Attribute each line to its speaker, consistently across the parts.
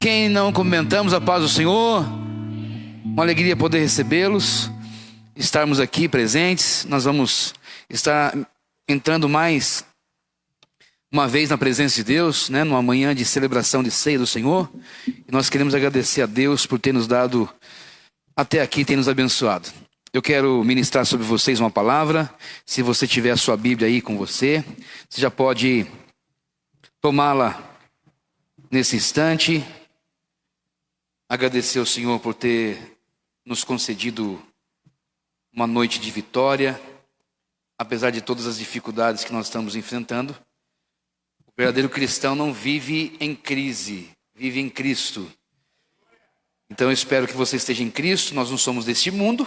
Speaker 1: Quem não cumprimentamos a paz do Senhor, uma alegria poder recebê-los, estarmos aqui presentes. Nós vamos estar entrando mais uma vez na presença de Deus, numa manhã de celebração de ceia do Senhor. E nós queremos agradecer a Deus por ter nos dado até aqui, ter nos abençoado. Eu quero ministrar sobre vocês uma palavra. Se você tiver a sua Bíblia aí com você, você já pode tomá-la nesse instante. Agradecer ao Senhor por ter nos concedido uma noite de vitória, apesar de todas as dificuldades que nós estamos enfrentando. O verdadeiro cristão não vive em crise, vive em Cristo. Então eu espero que você esteja em Cristo. Nós não somos deste mundo,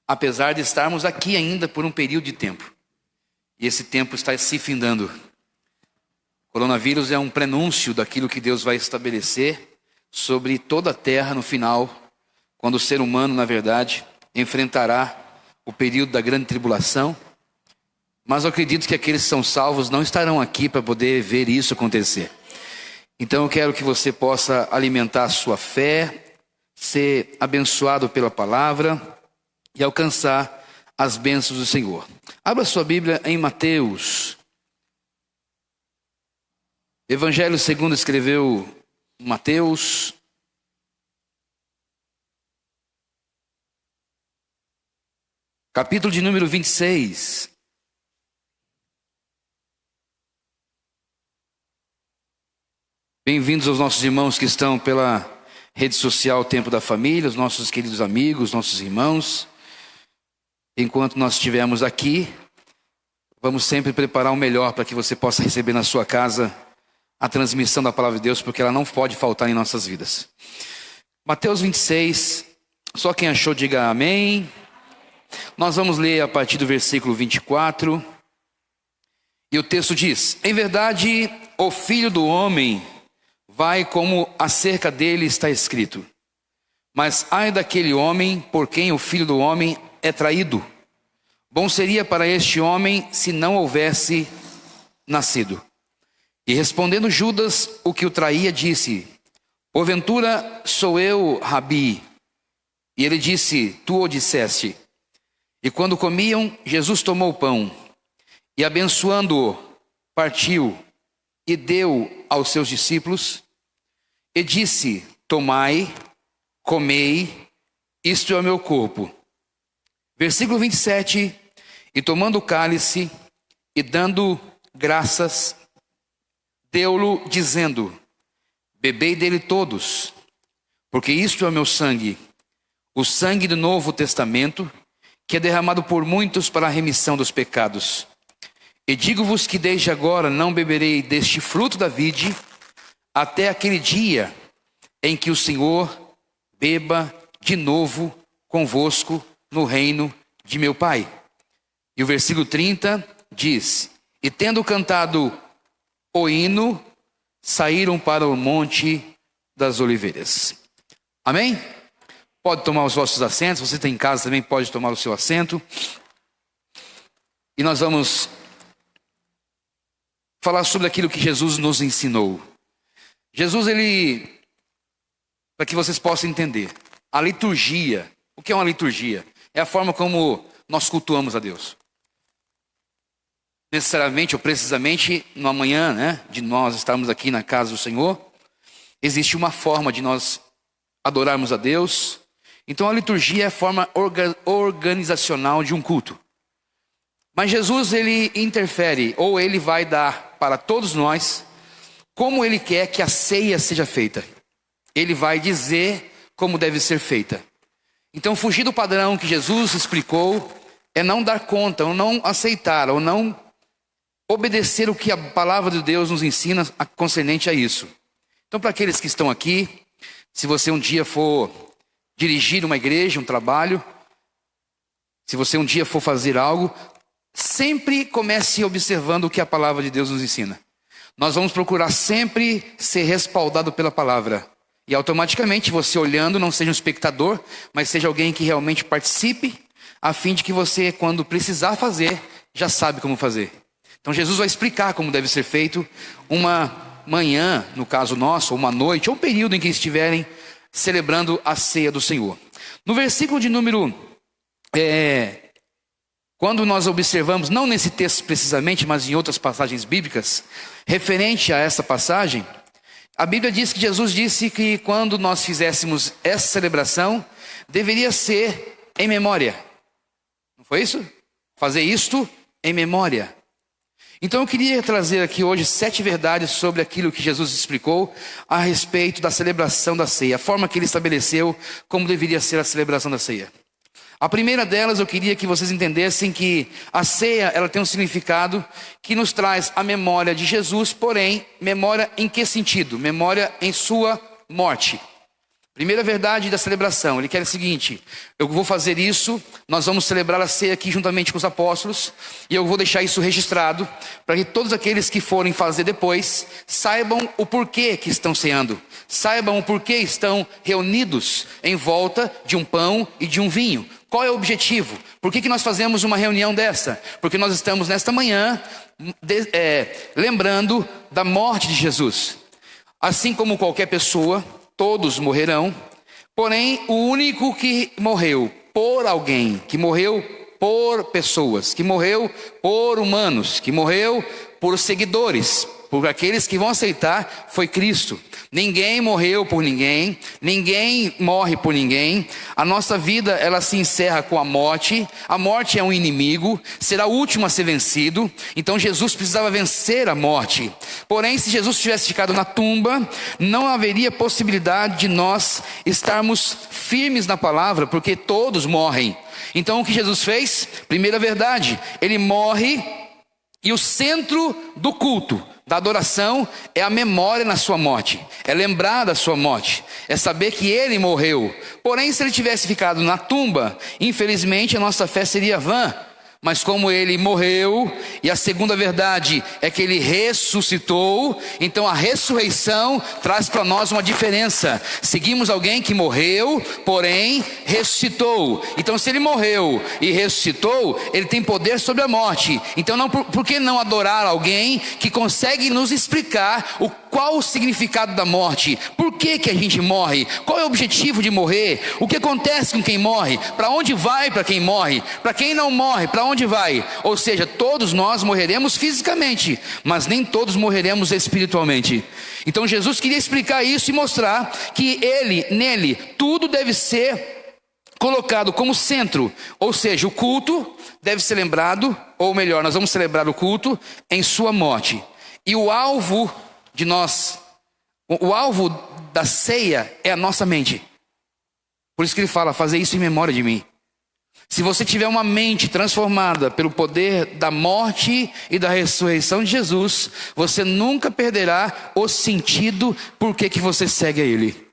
Speaker 1: apesar de estarmos aqui ainda por um período de tempo. E esse tempo está se findando. O coronavírus é um prenúncio daquilo que Deus vai estabelecer sobre toda a terra no final, quando o ser humano, na verdade, enfrentará o período da grande tribulação. Mas eu acredito que aqueles que são salvos não estarão aqui para poder ver isso acontecer. Então eu quero que você possa alimentar a sua fé, ser abençoado pela palavra e alcançar as bênçãos do Senhor. Abra sua Bíblia em Mateus. Evangelho segundo escreveu Mateus, capítulo de número 26. Bem-vindos aos nossos irmãos que estão pela rede social Tempo da Família, os nossos queridos amigos, nossos irmãos. Enquanto nós estivermos aqui, vamos sempre preparar o melhor para que você possa receber na sua casa a transmissão da palavra de Deus, porque ela não pode faltar em nossas vidas. Mateus 26, só quem achou diga amém. Nós vamos ler a partir do versículo 24. E o texto diz: em verdade, o Filho do Homem vai como acerca dele está escrito. Mas ai daquele homem por quem o Filho do Homem é traído. Bom seria para este homem se não houvesse nascido. E respondendo Judas, o que o traía, disse: porventura sou eu, Rabi? E ele disse: tu o disseste. E quando comiam, Jesus tomou o pão, e abençoando-o, partiu, e deu aos seus discípulos, e disse: tomai, comei, isto é o meu corpo. Versículo 27, e tomando o cálice, e dando graças, deu-lo, dizendo: bebei dele todos, porque isto é o meu sangue, o sangue do Novo Testamento, que é derramado por muitos para a remissão dos pecados. E digo-vos que desde agora não beberei deste fruto da vide, até aquele dia em que o Senhor beba de novo convosco no reino de meu Pai. E o versículo 30 diz: e tendo cantado o hino, saíram para o Monte das Oliveiras. Amém? Pode tomar os vossos assentos. Você tem em casa também, pode tomar o seu assento. E nós vamos falar sobre aquilo que Jesus nos ensinou. Jesus, para que vocês possam entender, a liturgia. O que é uma liturgia? É a forma como nós cultuamos a Deus. Necessariamente ou precisamente, numa manhã, de nós estarmos aqui na casa do Senhor, existe uma forma de nós adorarmos a Deus. Então a liturgia é a forma organizacional de um culto. Mas Jesus, ele interfere, ou ele vai dar para todos nós como ele quer que a ceia seja feita. Ele vai dizer como deve ser feita. Então fugir do padrão que Jesus explicou é não dar conta, ou não aceitar, ou não obedecer o que a palavra de Deus nos ensina concernente a isso. Então, para aqueles que estão aqui, se você um dia for dirigir uma igreja, um trabalho, se você um dia for fazer algo, sempre comece observando o que a palavra de Deus nos ensina. Nós vamos procurar sempre ser respaldado pela palavra. E automaticamente você olhando não seja um espectador, mas seja alguém que realmente participe, a fim de que você, quando precisar fazer, já sabe como fazer. Então Jesus vai explicar como deve ser feito uma manhã, no caso nosso, ou uma noite, ou um período em que estiverem celebrando a ceia do Senhor. No versículo de número... quando nós observamos, não nesse texto precisamente, mas em outras passagens bíblicas, referente a essa passagem, a Bíblia diz que Jesus disse que quando nós fizéssemos essa celebração, deveria ser em memória. Não foi isso? Fazer isto em memória. Então eu queria trazer aqui hoje 7 verdades sobre aquilo que Jesus explicou a respeito da celebração da ceia, a forma que ele estabeleceu como deveria ser a celebração da ceia. A primeira delas, eu queria que vocês entendessem que a ceia, ela tem um significado que nos traz a memória de Jesus, porém, memória em que sentido? Memória em sua morte. Primeira verdade da celebração, ele quer o seguinte: eu vou fazer isso, nós vamos celebrar a ceia aqui juntamente com os apóstolos, e eu vou deixar isso registrado, para que todos aqueles que forem fazer depois, saibam o porquê que estão ceando, saibam o porquê estão reunidos em volta de um pão e de um vinho. Qual é o objetivo? Por que nós fazemos uma reunião dessa? Porque nós estamos nesta manhã lembrando da morte de Jesus. Assim como qualquer pessoa, todos morrerão, porém o único que morreu por alguém, que morreu por pessoas, que morreu por humanos, que morreu por seguidores, por aqueles que vão aceitar, foi Cristo. Ninguém morreu por ninguém, ninguém morre por ninguém. A nossa vida, ela se encerra com a morte é um inimigo, será o último a ser vencido, então Jesus precisava vencer a morte. Porém, se Jesus tivesse ficado na tumba, não haveria possibilidade de nós estarmos firmes na palavra, porque todos morrem. Então o que Jesus fez? Primeira verdade, ele morre, e o centro do culto, da adoração, é a memória na sua morte, é lembrar da sua morte, é saber que ele morreu. Porém, se ele tivesse ficado na tumba, infelizmente a nossa fé seria vã. Mas como ele morreu, e a segunda verdade é que ele ressuscitou, então a ressurreição traz para nós uma diferença. Seguimos alguém que morreu, porém ressuscitou. Então se ele morreu e ressuscitou, ele tem poder sobre a morte. Então por que não adorar alguém que consegue nos explicar qual o significado da morte? Por que a gente morre? Qual é o objetivo de morrer? O que acontece com quem morre? Para onde vai para quem morre? Para quem não morre, para onde vai? Ou seja, todos nós morreremos fisicamente, mas nem todos morreremos espiritualmente. Então Jesus queria explicar isso e mostrar que nele, tudo deve ser colocado como centro. Ou seja, o culto deve ser lembrado, ou melhor, nós vamos celebrar o culto em sua morte. E o alvo da ceia é a nossa mente. Por isso que ele fala, fazer isso em memória de mim. Se você tiver uma mente transformada pelo poder da morte e da ressurreição de Jesus, você nunca perderá o sentido por que você segue a Ele.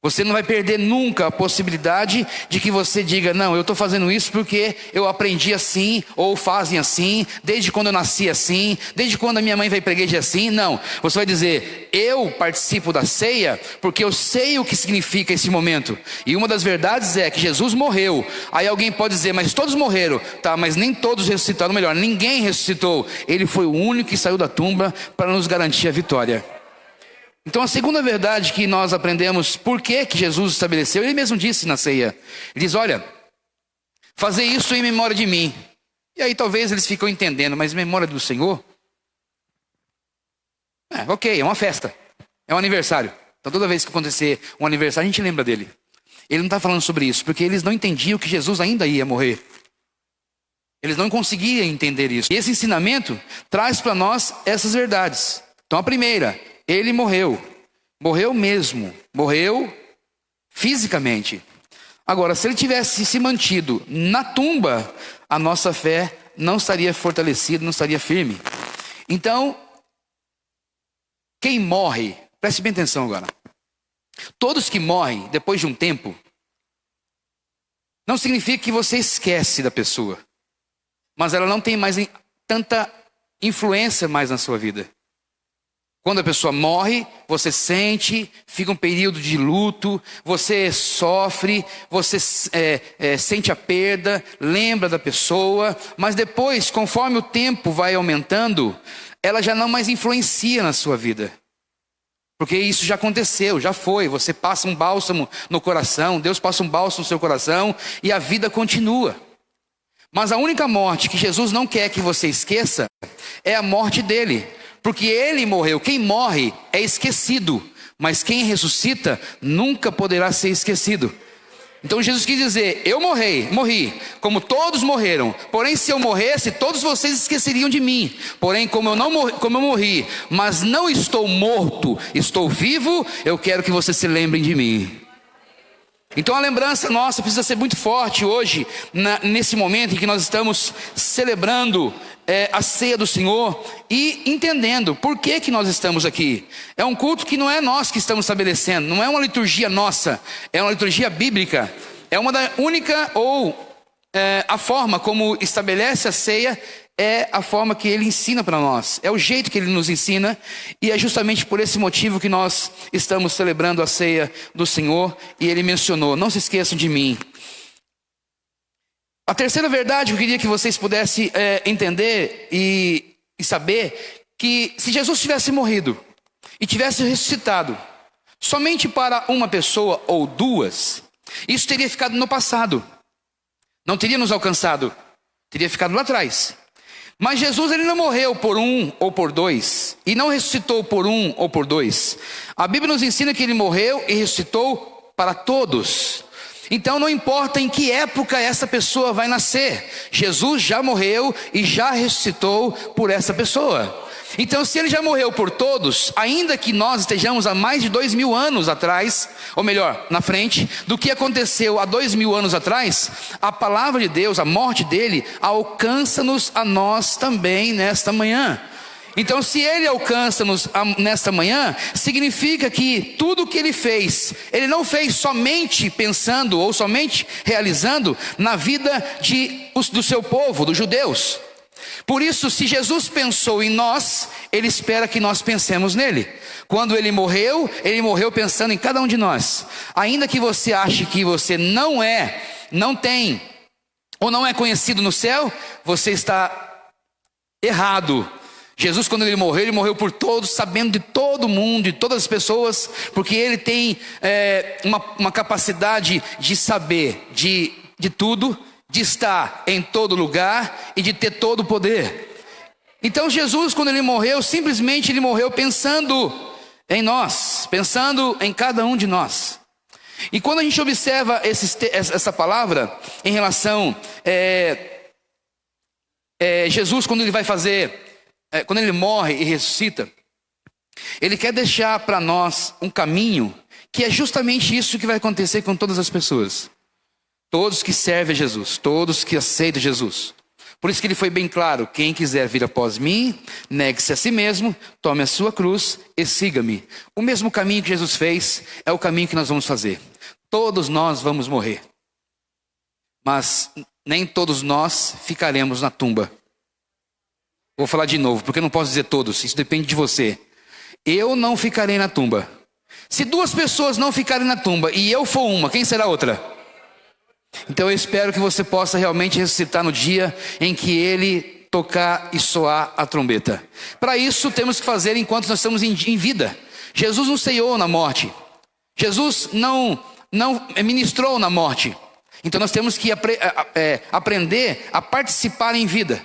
Speaker 1: Você não vai perder nunca a possibilidade de que você diga, não, eu estou fazendo isso porque eu aprendi assim, ou fazem assim, desde quando eu nasci assim, desde quando a minha mãe veio para a igreja assim. Não, você vai dizer, eu participo da ceia porque eu sei o que significa esse momento. E uma das verdades é que Jesus morreu. Aí alguém pode dizer, mas todos morreram. Tá, mas nem todos ressuscitaram, melhor, ninguém ressuscitou. Ele foi o único que saiu da tumba para nos garantir a vitória. Então a segunda verdade que nós aprendemos, por que Jesus estabeleceu, ele mesmo disse na ceia. Ele diz, olha, fazer isso em memória de mim. E aí talvez eles ficam entendendo, mas memória do Senhor? Ok, é uma festa, é um aniversário. Então toda vez que acontecer um aniversário, a gente lembra dele. Ele não está falando sobre isso, porque eles não entendiam que Jesus ainda ia morrer. Eles não conseguiam entender isso. E esse ensinamento traz para nós essas verdades. Então a primeira, ele morreu mesmo, morreu fisicamente. Agora, se ele tivesse se mantido na tumba, a nossa fé não estaria fortalecida, não estaria firme. Então, quem morre, preste bem atenção agora. Todos que morrem depois de um tempo, não significa que você esquece da pessoa, mas ela não tem mais tanta influência mais na sua vida. Quando a pessoa morre, você sente, fica um período de luto, você sofre, você sente a perda, lembra da pessoa, mas depois, conforme o tempo vai aumentando, ela já não mais influencia na sua vida. Porque isso já aconteceu, já foi. Você passa um bálsamo no coração, Deus passa um bálsamo no seu coração e a vida continua. Mas a única morte que Jesus não quer que você esqueça é a morte dele. Porque ele morreu. Quem morre é esquecido, mas quem ressuscita nunca poderá ser esquecido. Então Jesus quis dizer, eu morri, como todos morreram. Porém, se eu morresse, todos vocês esqueceriam de mim. Porém, como eu morri, mas não estou morto, estou vivo, eu quero que vocês se lembrem de mim. Então a lembrança nossa precisa ser muito forte hoje, nesse momento em que nós estamos celebrando a ceia do Senhor e entendendo por que nós estamos aqui. É um culto que não é nós que estamos estabelecendo, não é uma liturgia nossa, é uma liturgia bíblica. É uma da única a forma como estabelece a ceia é a forma que ele ensina para nós, é o jeito que ele nos ensina, e é justamente por esse motivo que nós estamos celebrando a ceia do Senhor. E ele mencionou, não se esqueçam de mim. A terceira verdade que eu queria que vocês pudessem entender e saber, que se Jesus tivesse morrido e tivesse ressuscitado somente para uma pessoa ou duas, isso teria ficado no passado, não teria nos alcançado, teria ficado lá atrás. Mas Jesus, ele não morreu por um ou por dois, e não ressuscitou por um ou por dois. A Bíblia nos ensina que ele morreu e ressuscitou para todos. Então não importa em que época essa pessoa vai nascer, Jesus já morreu e já ressuscitou por essa pessoa. Então, se ele já morreu por todos, ainda que nós estejamos há mais de 2000 anos atrás, ou melhor, na frente, do que aconteceu há 2000 anos atrás, a palavra de Deus, a morte dele, alcança-nos a nós também nesta manhã. Então, se ele alcança-nos nesta manhã, significa que tudo o que ele fez, ele não fez somente pensando ou somente realizando na vida do seu povo, dos judeus. Por isso, se Jesus pensou em nós, ele espera que nós pensemos nele. Quando ele morreu pensando em cada um de nós. Ainda que você ache que você não tem, ou não é conhecido no céu, você está errado. Jesus, quando ele morreu por todos, sabendo de todo mundo, de todas as pessoas, porque ele tem uma capacidade de saber de tudo, de estar em todo lugar e de ter todo o poder. Então Jesus, quando ele morreu, simplesmente ele morreu pensando em nós, pensando em cada um de nós. E quando a gente observa essa palavra em relação Jesus, quando ele vai fazer, quando ele morre e ressuscita, ele quer deixar para nós um caminho que é justamente isso que vai acontecer com todas as pessoas. Todos que servem a Jesus, todos que aceitam Jesus. Por isso que ele foi bem claro, quem quiser vir após mim, negue-se a si mesmo, tome a sua cruz e siga-me. O mesmo caminho que Jesus fez é o caminho que nós vamos fazer. Todos nós vamos morrer, mas nem todos nós ficaremos na tumba. Vou falar de novo, porque eu não posso dizer todos, isso depende de você. Eu não ficarei na tumba. Se duas pessoas não ficarem na tumba e eu for uma, quem será a outra? Então eu espero que você possa realmente ressuscitar no dia em que ele tocar e soar a trombeta. Para isso temos que fazer enquanto nós estamos em vida. Jesus não ceiou na morte. Jesus não ministrou na morte. Então nós temos que aprender a participar em vida,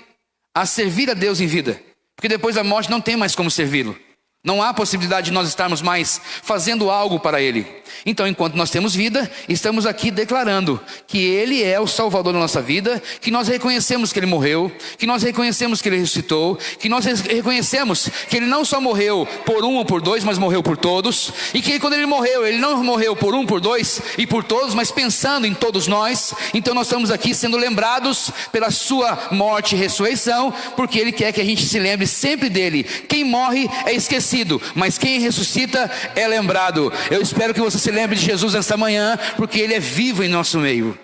Speaker 1: a servir a Deus em vida. Porque depois da morte não tem mais como servi-lo. Não há possibilidade de nós estarmos mais fazendo algo para Ele. Então, enquanto nós temos vida, estamos aqui declarando que Ele é o Salvador da nossa vida, que nós reconhecemos que Ele morreu, que nós reconhecemos que Ele ressuscitou, que nós reconhecemos que Ele não só morreu por um ou por dois, mas morreu por todos, e que quando Ele morreu, Ele não morreu por um, por dois e por todos, mas pensando em todos nós. Então nós estamos aqui sendo lembrados pela Sua morte e ressurreição, porque Ele quer que a gente se lembre sempre dEle. Quem morre é esquecido, mas quem ressuscita é lembrado. Eu espero que você se lembre de Jesus nesta manhã, porque Ele é vivo em nosso meio.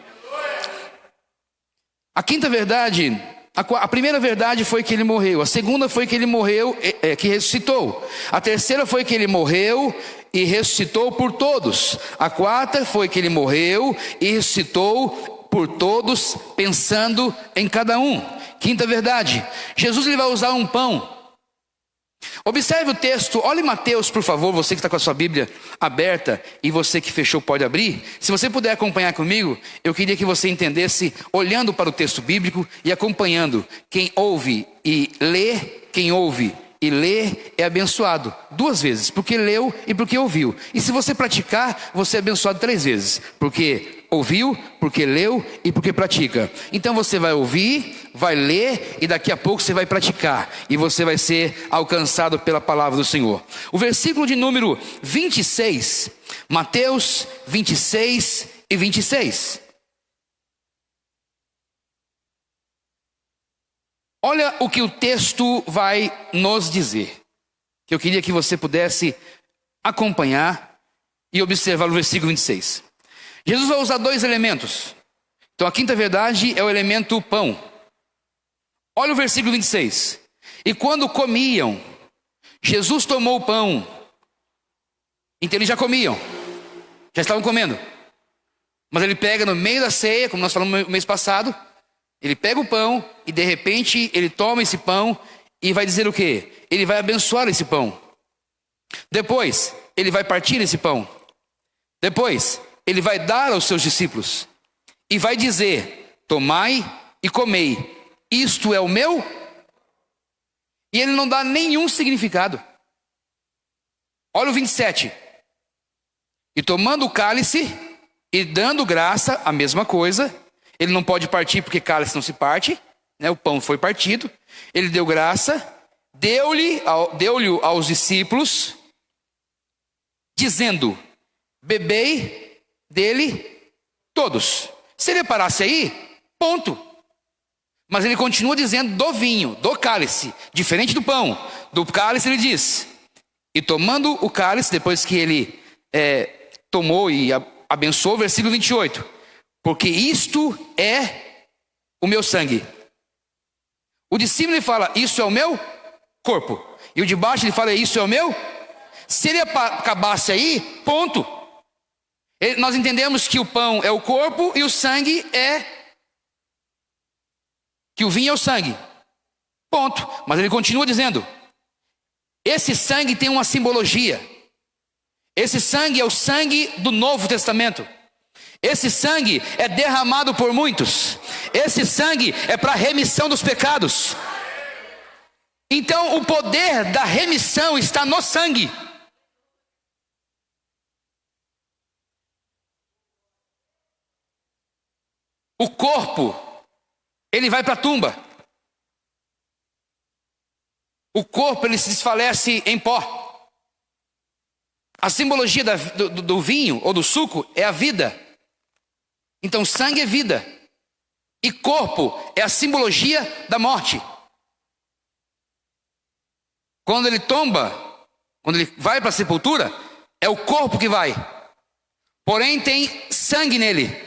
Speaker 1: A quinta verdade, a primeira verdade foi que Ele morreu. A segunda foi que Ele morreu, que ressuscitou. A terceira foi que Ele morreu e ressuscitou por todos. A quarta foi que Ele morreu e ressuscitou por todos, pensando em cada um. Quinta verdade, Jesus ele vai usar um pão Observe o texto, olhe Mateus, por favor, você que está com a sua Bíblia aberta e você que fechou pode abrir. Se você puder acompanhar comigo, eu queria que você entendesse, olhando para o texto bíblico e acompanhando. Quem ouve e lê é abençoado 2 vezes, porque leu e porque ouviu. E se você praticar, você é abençoado 3 vezes, porque ouviu, porque leu e porque pratica. Então você vai ouvir, vai ler e daqui a pouco você vai praticar. E você vai ser alcançado pela palavra do Senhor. O versículo de número 26, Mateus 26 e 26. Olha o que o texto vai nos dizer, que eu queria que você pudesse acompanhar e observar o versículo 26. Jesus vai usar 2 elementos. Então a quinta verdade é o elemento pão. Olha o versículo 26. E quando comiam, Jesus tomou o pão. Então eles já comiam, já estavam comendo. Mas ele pega no meio da ceia, como nós falamos no mês passado, ele pega o pão e de repente ele toma esse pão e vai dizer o quê? Ele vai abençoar esse pão. Depois, ele vai partir esse pão. Depois, ele vai dar aos seus discípulos e vai dizer: tomai e comei, isto é o meu. E ele não dá nenhum significado. Olha o 27. E tomando o cálice e dando graça, a mesma coisa. Ele não pode partir porque cálice não se parte, né? O pão foi partido. Ele deu graça, deu-lhe aos discípulos, dizendo: bebei dele todos. Se ele parasse aí, ponto. Mas ele continua dizendo do vinho, do cálice, diferente do pão. Do cálice ele diz: e tomando o cálice, depois que ele tomou e abençoou, versículo 28. Porque isto é o meu sangue. O discípulo ele fala: isso é o meu corpo. E o de baixo ele fala: isso é o meu. Se ele acabasse aí, ponto. Nós entendemos que o pão é o corpo e o sangue que o vinho é o sangue. Ponto. Mas ele continua dizendo: esse sangue tem uma simbologia. Esse sangue é o sangue do Novo Testamento. Esse sangue é derramado por muitos. Esse sangue é para remissão dos pecados. Então o poder da remissão está no sangue. O corpo, ele vai para a tumba. O corpo, ele se desfalece em pó. A simbologia do vinho ou do suco é a vida. Então sangue é vida. E corpo é a simbologia da morte. Quando ele tomba, quando ele vai para a sepultura, é o corpo que vai. Porém tem sangue nele.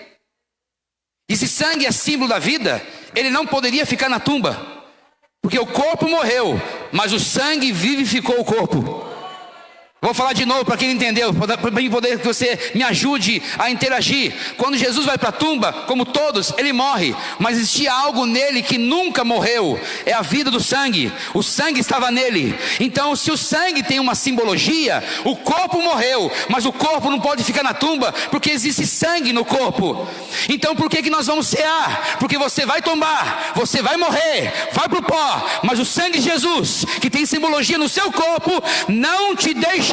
Speaker 1: E se sangue é símbolo da vida, ele não poderia ficar na tumba. Porque o corpo morreu, mas o sangue vivificou o corpo. Vou falar de novo para quem não entendeu, para poder que você me ajude a interagir. Quando Jesus vai para a tumba, como todos, ele morre. Mas existia algo nele que nunca morreu. É a vida do sangue. O sangue estava nele. Então se o sangue tem uma simbologia, o corpo morreu, mas o corpo não pode ficar na tumba, porque existe sangue no corpo. Então por que nós vamos cear? Porque você vai tombar, você vai morrer, vai para o pó. Mas o sangue de Jesus, que tem simbologia no seu corpo, não te deixará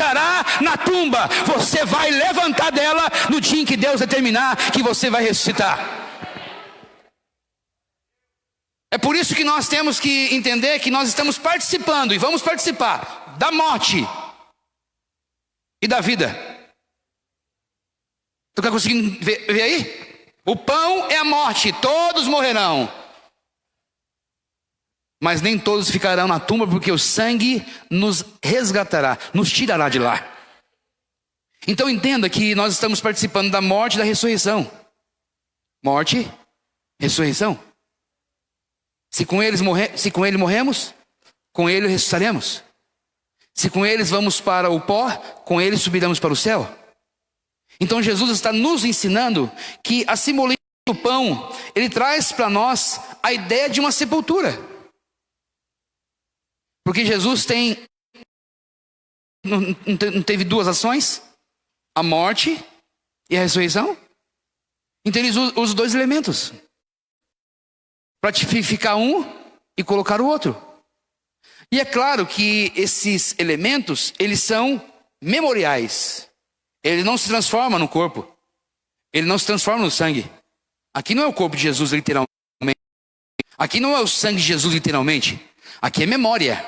Speaker 1: na tumba. Você vai levantar dela no dia em que Deus determinar que você vai ressuscitar. É por isso que nós temos que entender que nós estamos participando e vamos participar da morte e da vida. Tu está conseguindo ver aí? O pão é a morte, todos morrerão. Mas nem todos ficarão na tumba, porque o sangue nos resgatará, nos tirará de lá. Então entenda que nós estamos participando da morte e da ressurreição. Morte, ressurreição. Se com ele morremos, com ele ressuscitaremos. Se com eles vamos para o pó, com ele subiremos para o céu. Então Jesus está nos ensinando que a simbologia do pão, ele traz para nós a ideia de uma sepultura. Porque Jesus tem não teve duas ações? A morte e a ressurreição? Então eles usam dois elementos para tipificar um e colocar o outro. E é claro que esses elementos, eles são memoriais. Ele não se transforma no corpo. Ele não se transforma no sangue. Aqui não é o corpo de Jesus literalmente. Aqui não é o sangue de Jesus literalmente. Aqui é memória.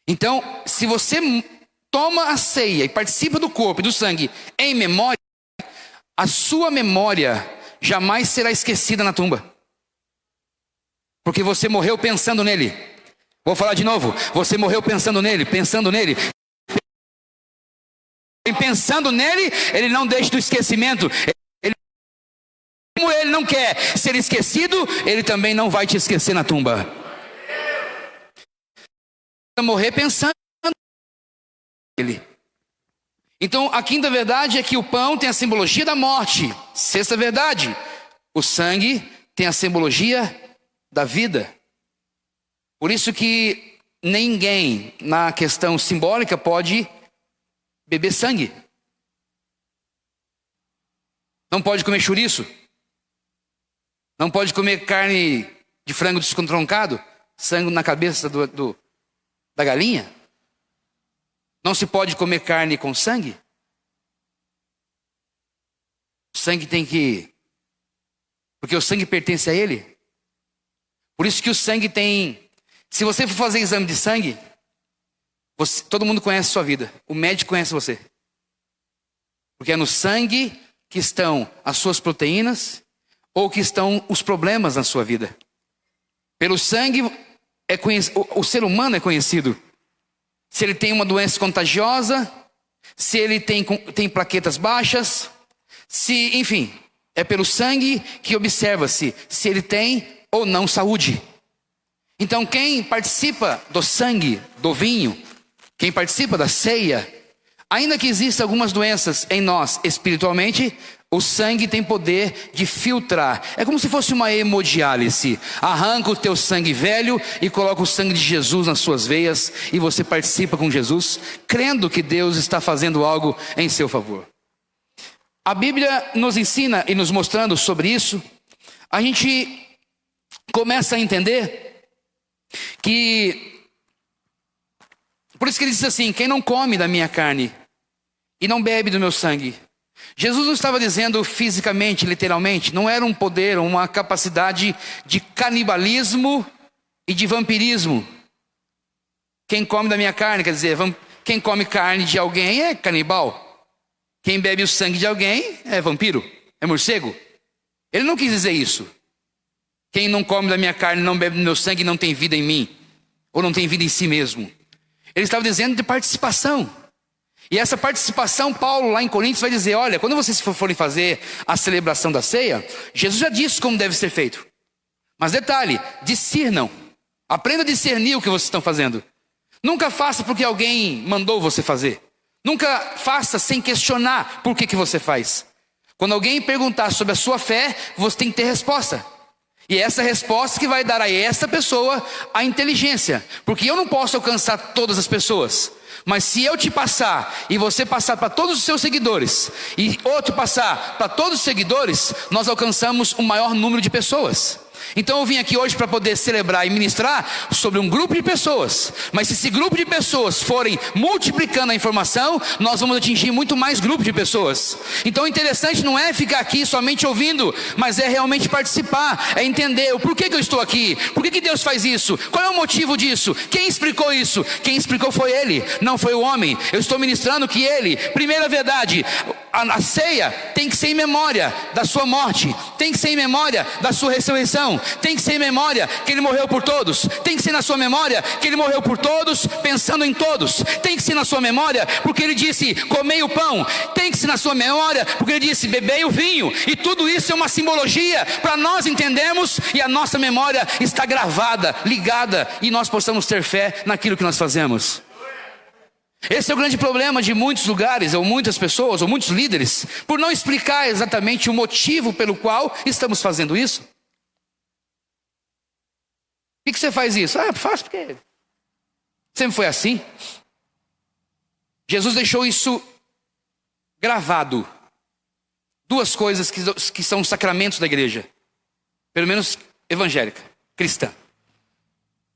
Speaker 1: Então, se você toma a ceia e participa do corpo e do sangue em memória, a sua memória jamais será esquecida na tumba. Porque você morreu pensando nele. Vou falar de novo. Você morreu pensando nele, pensando nele. E pensando nele, ele não deixa do esquecimento. Como ele não quer ser esquecido, ele também não vai te esquecer na tumba. Morrer pensando nele. Então, a quinta verdade é que o pão tem a simbologia da morte. Sexta verdade, o sangue tem a simbologia da vida. Por isso que ninguém, na questão simbólica, pode beber sangue. Não pode comer chouriço. Não pode comer carne de frango descontroncado, sangue na cabeça da galinha. Não se pode comer carne com sangue. O sangue tem que... Porque o sangue pertence a ele. Por isso que o sangue tem... Se você for fazer exame de sangue, todo mundo conhece a sua vida. O médico conhece você. Porque é no sangue que estão as suas proteínas ou que estão os problemas na sua vida. Pelo sangue, o ser humano é conhecido. Se ele tem uma doença contagiosa, se ele tem plaquetas baixas, enfim, é pelo sangue que observa-se se ele tem ou não saúde. Então quem participa do sangue, do vinho, quem participa da ceia, ainda que existam algumas doenças em nós espiritualmente, o sangue tem poder de filtrar. É como se fosse uma hemodiálise. Arranca o teu sangue velho e coloca o sangue de Jesus nas suas veias e você participa com Jesus, crendo que Deus está fazendo algo em seu favor. A Bíblia nos ensina e nos mostrando sobre isso. A gente começa a entender que... Por isso que ele diz assim: quem não come da minha carne e não bebe do meu sangue. Jesus não estava dizendo fisicamente, literalmente. Não era um poder, uma capacidade de canibalismo e de vampirismo. Quem come da minha carne, quer dizer, quem come carne de alguém é canibal. Quem bebe o sangue de alguém é vampiro, é morcego. Ele não quis dizer isso. Quem não come da minha carne, não bebe do meu sangue, não tem vida em mim. Ou não tem vida em si mesmo. Ele estava dizendo de participação. E essa participação, Paulo lá em Coríntios vai dizer: olha, quando vocês forem fazer a celebração da ceia, Jesus já disse como deve ser feito. Mas detalhe, discernam. Aprenda a discernir o que vocês estão fazendo. Nunca faça porque alguém mandou você fazer. Nunca faça sem questionar por que você faz. Quando alguém perguntar sobre a sua fé, você tem que ter resposta. E é essa resposta que vai dar a essa pessoa a inteligência. Porque eu não posso alcançar todas as pessoas. Mas se eu te passar e você passar para todos os seus seguidores e outro passar para todos os seguidores, nós alcançamos um maior número de pessoas. Então eu vim aqui hoje para poder celebrar e ministrar sobre um grupo de pessoas. Mas se esse grupo de pessoas forem multiplicando a informação, nós vamos atingir muito mais grupo de pessoas. Então o interessante não é ficar aqui somente ouvindo, mas é realmente participar, é entender o porquê que eu estou aqui, por que Deus faz isso, qual é o motivo disso, quem explicou isso. Quem explicou foi Ele, não foi o homem. Eu estou ministrando que Ele, primeira verdade, a ceia tem que ser em memória da sua morte, tem que ser em memória da sua ressurreição, tem que ser em memória que Ele morreu por todos, tem que ser na sua memória que Ele morreu por todos, pensando em todos, tem que ser na sua memória porque Ele disse: comei o pão, tem que ser na sua memória porque Ele disse: bebei o vinho. E tudo isso é uma simbologia para nós entendermos e a nossa memória está gravada, ligada, e nós possamos ter fé naquilo que nós fazemos. Esse é o grande problema de muitos lugares, ou muitas pessoas, ou muitos líderes, por não explicar exatamente o motivo pelo qual estamos fazendo isso. Por que você faz isso? Faço porque sempre foi assim. Jesus deixou isso gravado. Duas coisas que são os sacramentos da igreja, pelo menos evangélica, cristã.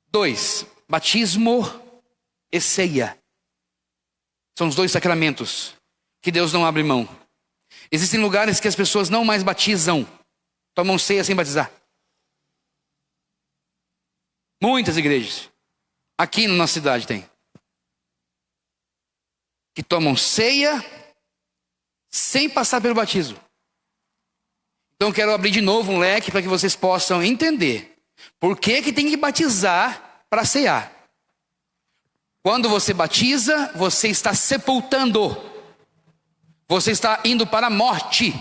Speaker 1: 2, batismo e ceia. São os dois sacramentos que Deus não abre mão. Existem lugares que as pessoas não mais batizam, tomam ceia sem batizar. Muitas igrejas, aqui na nossa cidade tem, que tomam ceia sem passar pelo batismo. Então eu quero abrir de novo um leque para que vocês possam entender por que tem que batizar para ceiar. Quando você batiza, você está sepultando. Você está indo para a morte.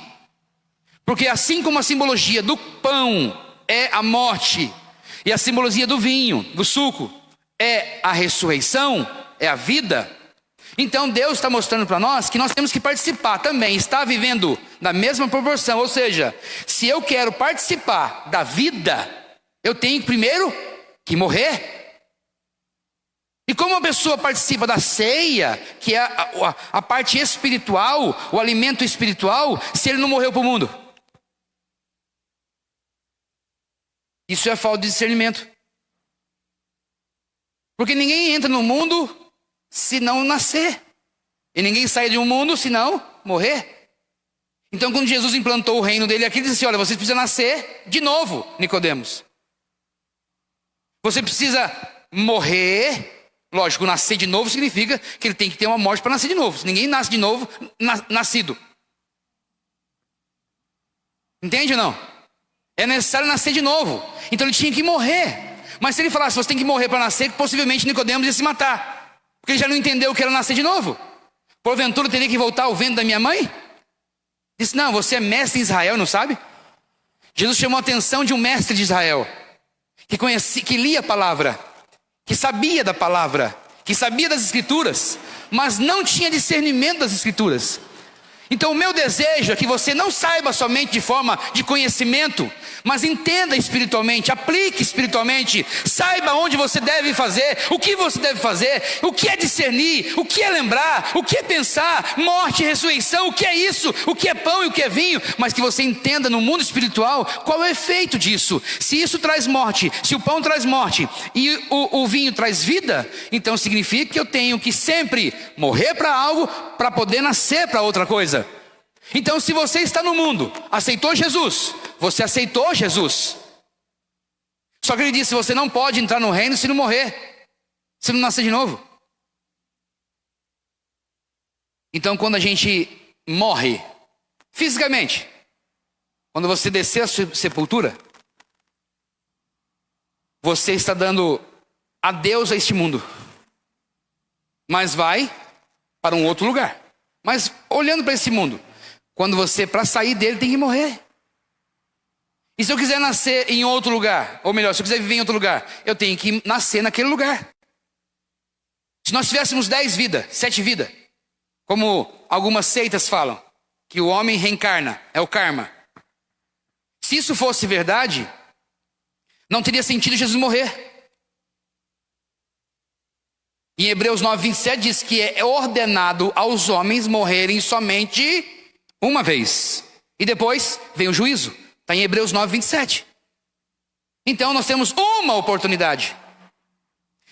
Speaker 1: Porque assim como a simbologia do pão é a morte, e a simbologia do vinho, do suco, é a ressurreição, é a vida, então Deus está mostrando para nós que nós temos que participar também, estar vivendo na mesma proporção. Ou seja, se eu quero participar da vida, eu tenho primeiro que morrer. E como a pessoa participa da ceia, que é a parte espiritual, o alimento espiritual, se ele não morreu para o mundo? Isso é falta de discernimento. Porque ninguém entra no mundo se não nascer. E ninguém sai de um mundo se não morrer. Então quando Jesus implantou o reino dele aqui, ele disse assim: olha, você precisa nascer de novo, Nicodemos. Você precisa morrer. Lógico, nascer de novo significa que ele tem que ter uma morte para nascer de novo. Ninguém nasce de novo nascido. Entende ou não? É necessário nascer de novo. Então ele tinha que morrer. Mas se ele falasse, você tem que morrer para nascer, possivelmente Nicodemos ia se matar. Porque ele já não entendeu o que era nascer de novo. Porventura teria que voltar ao ventre da minha mãe? Disse, não, você é mestre em Israel, não sabe? Jesus chamou a atenção de um mestre de Israel. Que conhecia, que lia a palavra. Que sabia da palavra. Que sabia das escrituras. Mas não tinha discernimento das escrituras. Então o meu desejo é que você não saiba somente de forma de conhecimento, mas entenda espiritualmente, aplique espiritualmente, saiba onde você deve fazer, o que você deve fazer, o que é discernir, o que é lembrar, o que é pensar, morte e ressurreição, o que é isso, o que é pão e o que é vinho, mas que você entenda no mundo espiritual qual é o efeito disso. Se isso traz morte, se o pão traz morte e o vinho traz vida, então significa que eu tenho que sempre morrer para algo para poder nascer para outra coisa. Então se você está no mundo, aceitou Jesus, você aceitou Jesus. Só que ele disse, você não pode entrar no reino se não morrer, se não nascer de novo. Então quando a gente morre, fisicamente, quando você descer a sepultura, você está dando adeus a este mundo. Mas vai para um outro lugar. Mas olhando para esse mundo, quando você, para sair dele, tem que morrer. E se eu quiser nascer em outro lugar, ou melhor, se eu quiser viver em outro lugar, eu tenho que nascer naquele lugar. Se nós tivéssemos 10 vidas, 7 vidas, como algumas seitas falam, que o homem reencarna, é o karma. Se isso fosse verdade, não teria sentido Jesus morrer. Em Hebreus 9:27 diz que é ordenado aos homens morrerem somente uma vez. E depois vem o juízo. Está em Hebreus 9:27. Então nós temos uma oportunidade.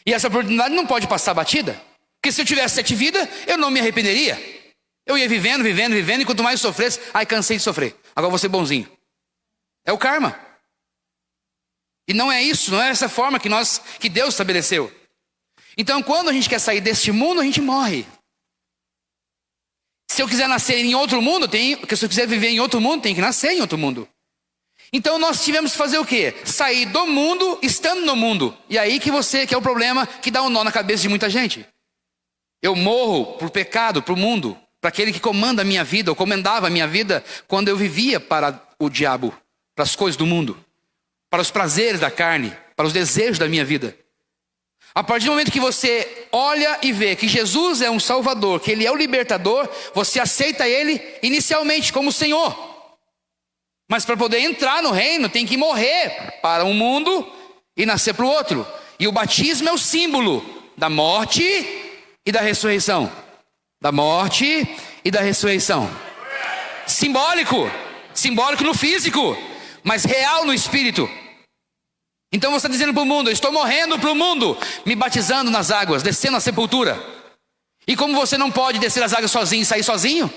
Speaker 1: E essa oportunidade não pode passar batida. Porque se eu tivesse 7 vidas, eu não me arrependeria. Eu ia vivendo, e quanto mais eu sofresse, ai, cansei de sofrer. Agora vou ser bonzinho. É o karma. E não é isso, não é essa forma que Deus estabeleceu. Então quando a gente quer sair deste mundo, a gente morre. Se eu quiser nascer em outro mundo, porque se eu quiser viver em outro mundo, tem que nascer em outro mundo. Então nós tivemos que fazer o quê? Sair do mundo, estando no mundo. E aí que é o problema que dá um nó na cabeça de muita gente. Eu morro por pecado, para o mundo, para aquele que comanda a minha vida, ou comandava a minha vida, quando eu vivia para o diabo, para as coisas do mundo, para os prazeres da carne, para os desejos da minha vida. A partir do momento que você olha e vê que Jesus é um Salvador, que Ele é o libertador, você aceita Ele inicialmente como Senhor. Mas para poder entrar no reino, tem que morrer para um mundo e nascer para o outro. E o batismo é o símbolo da morte e da ressurreição. da morte e da ressurreição. Simbólico no físico, mas real no espírito. Então você está dizendo para o mundo: eu estou morrendo para o mundo, me batizando nas águas, descendo a sepultura. E como você não pode descer as águas sozinho e sair sozinho,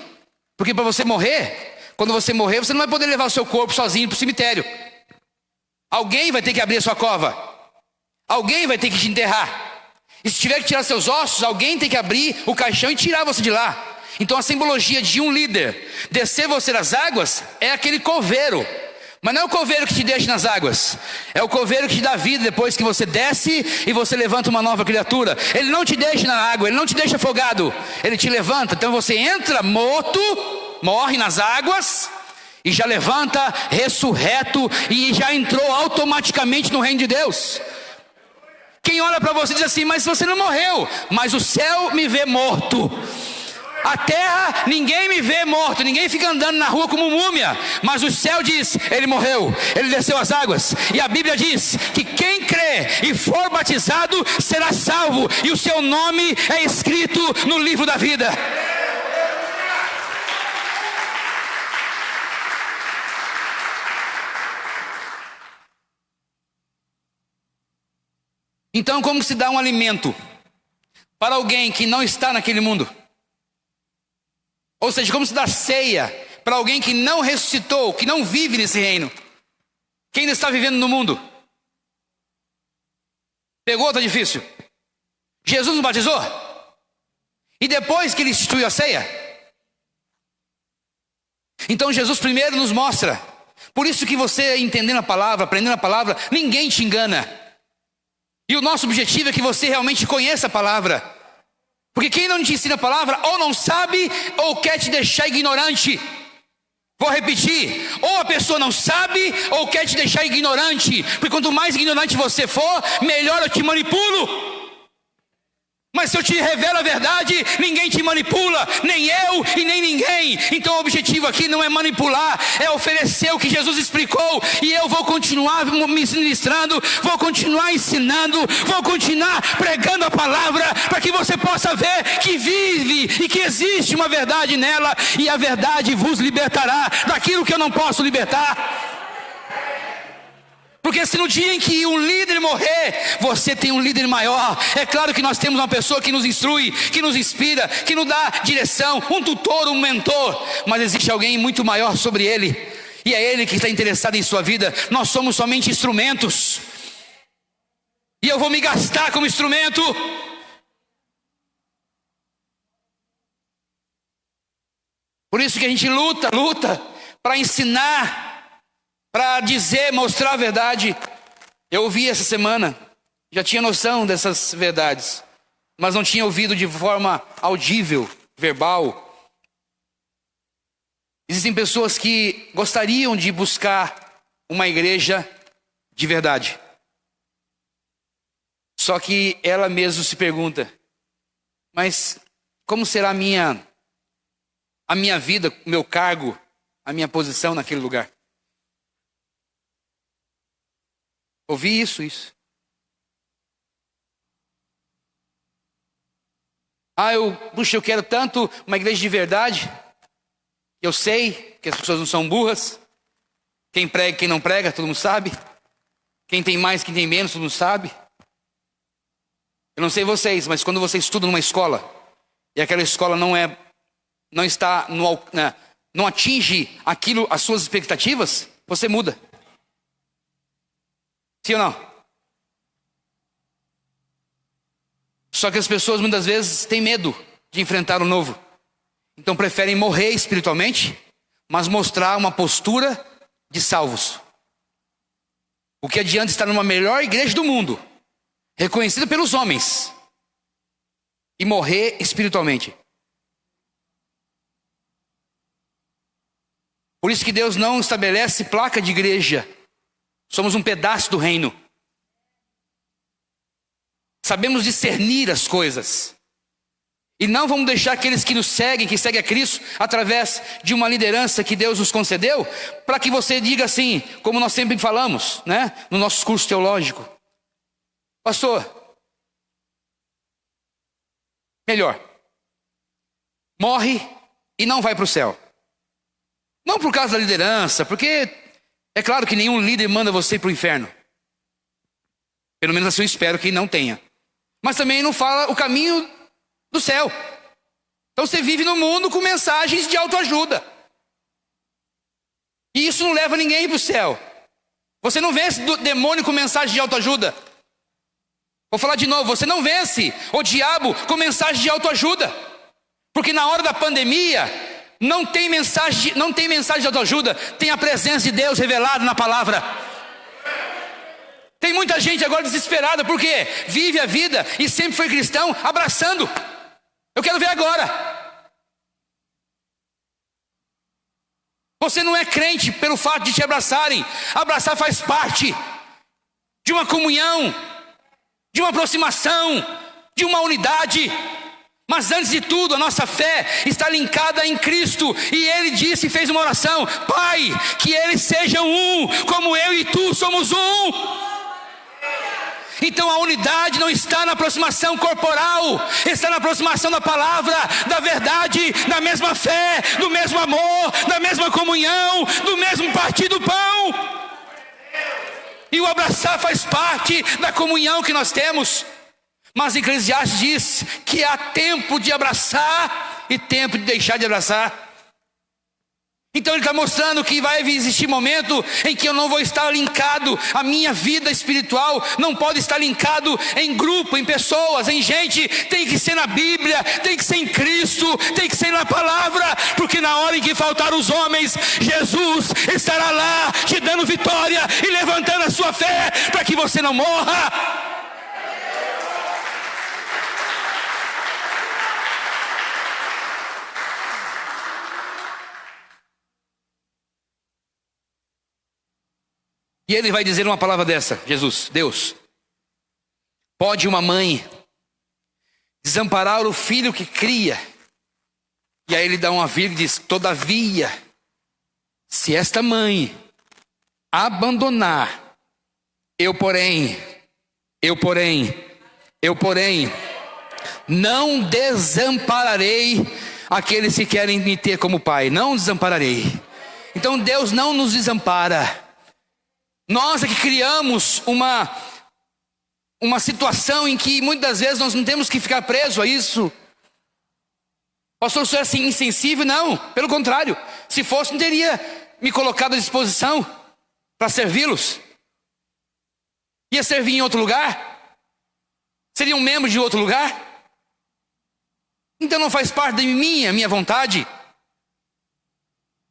Speaker 1: porque para você morrer, quando você morrer, você não vai poder levar o seu corpo sozinho para o cemitério. Alguém vai ter que abrir a sua cova, alguém vai ter que te enterrar. E se tiver que tirar seus ossos, alguém tem que abrir o caixão e tirar você de lá. Então a simbologia de um líder descer você nas águas é aquele coveiro. Mas não é o coveiro que te deixa nas águas, é o coveiro que te dá vida depois que você desce e você levanta uma nova criatura. Ele não te deixa na água, ele não te deixa afogado, ele te levanta. Então você entra morto, morre nas águas e já levanta ressurreto e já entrou automaticamente no reino de Deus. Quem olha para você diz assim: mas você não morreu, mas o céu me vê morto. A terra, ninguém me vê morto, ninguém fica andando na rua como múmia, mas o céu diz: ele morreu, ele desceu as águas. E a Bíblia diz que quem crê e for batizado será salvo, e o seu nome é escrito no livro da vida. Então, como se dá um alimento para alguém que não está naquele mundo? Ou seja, como se dá ceia para alguém que não ressuscitou, que não vive nesse reino, que ainda está vivendo no mundo? Pegou ou está difícil? Jesus nos batizou, e depois que ele instituiu a ceia, então Jesus primeiro nos mostra. Por isso que você, entendendo a palavra, aprendendo a palavra, ninguém te engana. E o nosso objetivo é que você realmente conheça a palavra. Porque quem não te ensina a palavra ou não sabe ou quer te deixar ignorante. Vou repetir: ou a pessoa não sabe ou quer te deixar ignorante. Porque quanto mais ignorante você for, melhor eu te manipulo. Mas se eu te revelo a verdade, ninguém te manipula, nem eu e nem ninguém. Então o objetivo aqui não é manipular, é oferecer o que Jesus explicou. E eu vou continuar me ministrando, vou continuar ensinando, vou continuar pregando a palavra, para que você possa ver que vive e que existe uma verdade nela. E a verdade vos libertará daquilo que eu não posso libertar. Porque se no dia em que um líder morrer, você tem um líder maior. É claro que nós temos uma pessoa que nos instrui, que nos inspira, que nos dá direção, um tutor, um mentor. Mas existe alguém muito maior sobre ele, e é ele que está interessado em sua vida. Nós somos somente instrumentos, e eu vou me gastar como instrumento. Por isso que a gente luta para ensinar, para dizer, mostrar a verdade. Eu ouvi essa semana, já tinha noção dessas verdades, mas não tinha ouvido de forma audível, verbal. Existem pessoas que gostariam de buscar uma igreja de verdade. Só que ela mesma se pergunta: mas como será a minha vida, o meu cargo, a minha posição naquele lugar? Ouvi isso. Eu quero tanto uma igreja de verdade. Eu sei que as pessoas não são burras. Quem prega, quem não prega, todo mundo sabe. Quem tem mais, quem tem menos, todo mundo sabe. Eu não sei vocês, mas quando você estuda numa escola, e aquela escola não atinge aquilo, as suas expectativas, você muda. Sim ou não? Só que as pessoas muitas vezes têm medo de enfrentar o novo. Então preferem morrer espiritualmente, mas mostrar uma postura de salvos. O que adianta estar numa melhor igreja do mundo, reconhecida pelos homens, e morrer espiritualmente? Por isso que Deus não estabelece placa de igreja. Somos um pedaço do reino. Sabemos discernir as coisas. E não vamos deixar aqueles que nos seguem, que seguem a Cristo, através de uma liderança que Deus nos concedeu, para que você diga assim, como nós sempre falamos, né, no nosso curso teológico: pastor, melhor, morre e não vai para o céu. Não por causa da liderança, porque é claro que nenhum líder manda você para o inferno. Pelo menos assim eu espero que não tenha. Mas também não fala o caminho do céu. Então você vive no mundo com mensagens de autoajuda. E isso não leva ninguém para o céu. Você não vence o demônio com mensagem de autoajuda. Vou falar de novo, você não vence o diabo com mensagem de autoajuda. Porque na hora da pandemia, não tem mensagem de autoajuda, tem a presença de Deus revelada na palavra. Tem muita gente agora desesperada, porque vive a vida e sempre foi cristão, abraçando. Eu quero ver agora. Você não é crente pelo fato de te abraçarem. Abraçar faz parte de uma comunhão, de uma aproximação, de uma unidade. Mas antes de tudo, a nossa fé está linkada em Cristo. E Ele disse e fez uma oração: Pai, que eles sejam um, como eu e tu somos um. Então a unidade não está na aproximação corporal, está na aproximação da palavra, da verdade, da mesma fé, do mesmo amor, da mesma comunhão, do mesmo partir do pão. E o abraçar faz parte da comunhão que nós temos. Mas Eclesiastes diz que há tempo de abraçar e tempo de deixar de abraçar. Então ele está mostrando que vai existir momento em que eu não vou estar linkado. A minha vida espiritual não pode estar linkado em grupo, em pessoas, em gente. Tem que ser na Bíblia, tem que ser em Cristo, tem que ser na palavra. Porque na hora em que faltar os homens, Jesus estará lá te dando vitória e levantando a sua fé para que você não morra. E ele vai dizer uma palavra dessa, Jesus, Deus: pode uma mãe desamparar o filho que cria? E aí ele dá uma vírgula e diz: todavia, se esta mãe abandonar, eu porém, não desampararei aqueles que querem me ter como pai. Não desampararei. Então Deus não nos desampara. Nós é que criamos uma situação em que muitas vezes nós não temos que ficar preso a isso. Pastor, o senhor é assim insensível? Não, pelo contrário. Se fosse, não teria me colocado à disposição para servi-los. Ia servir em outro lugar? Seria um membro de outro lugar? Então não faz parte da minha vontade.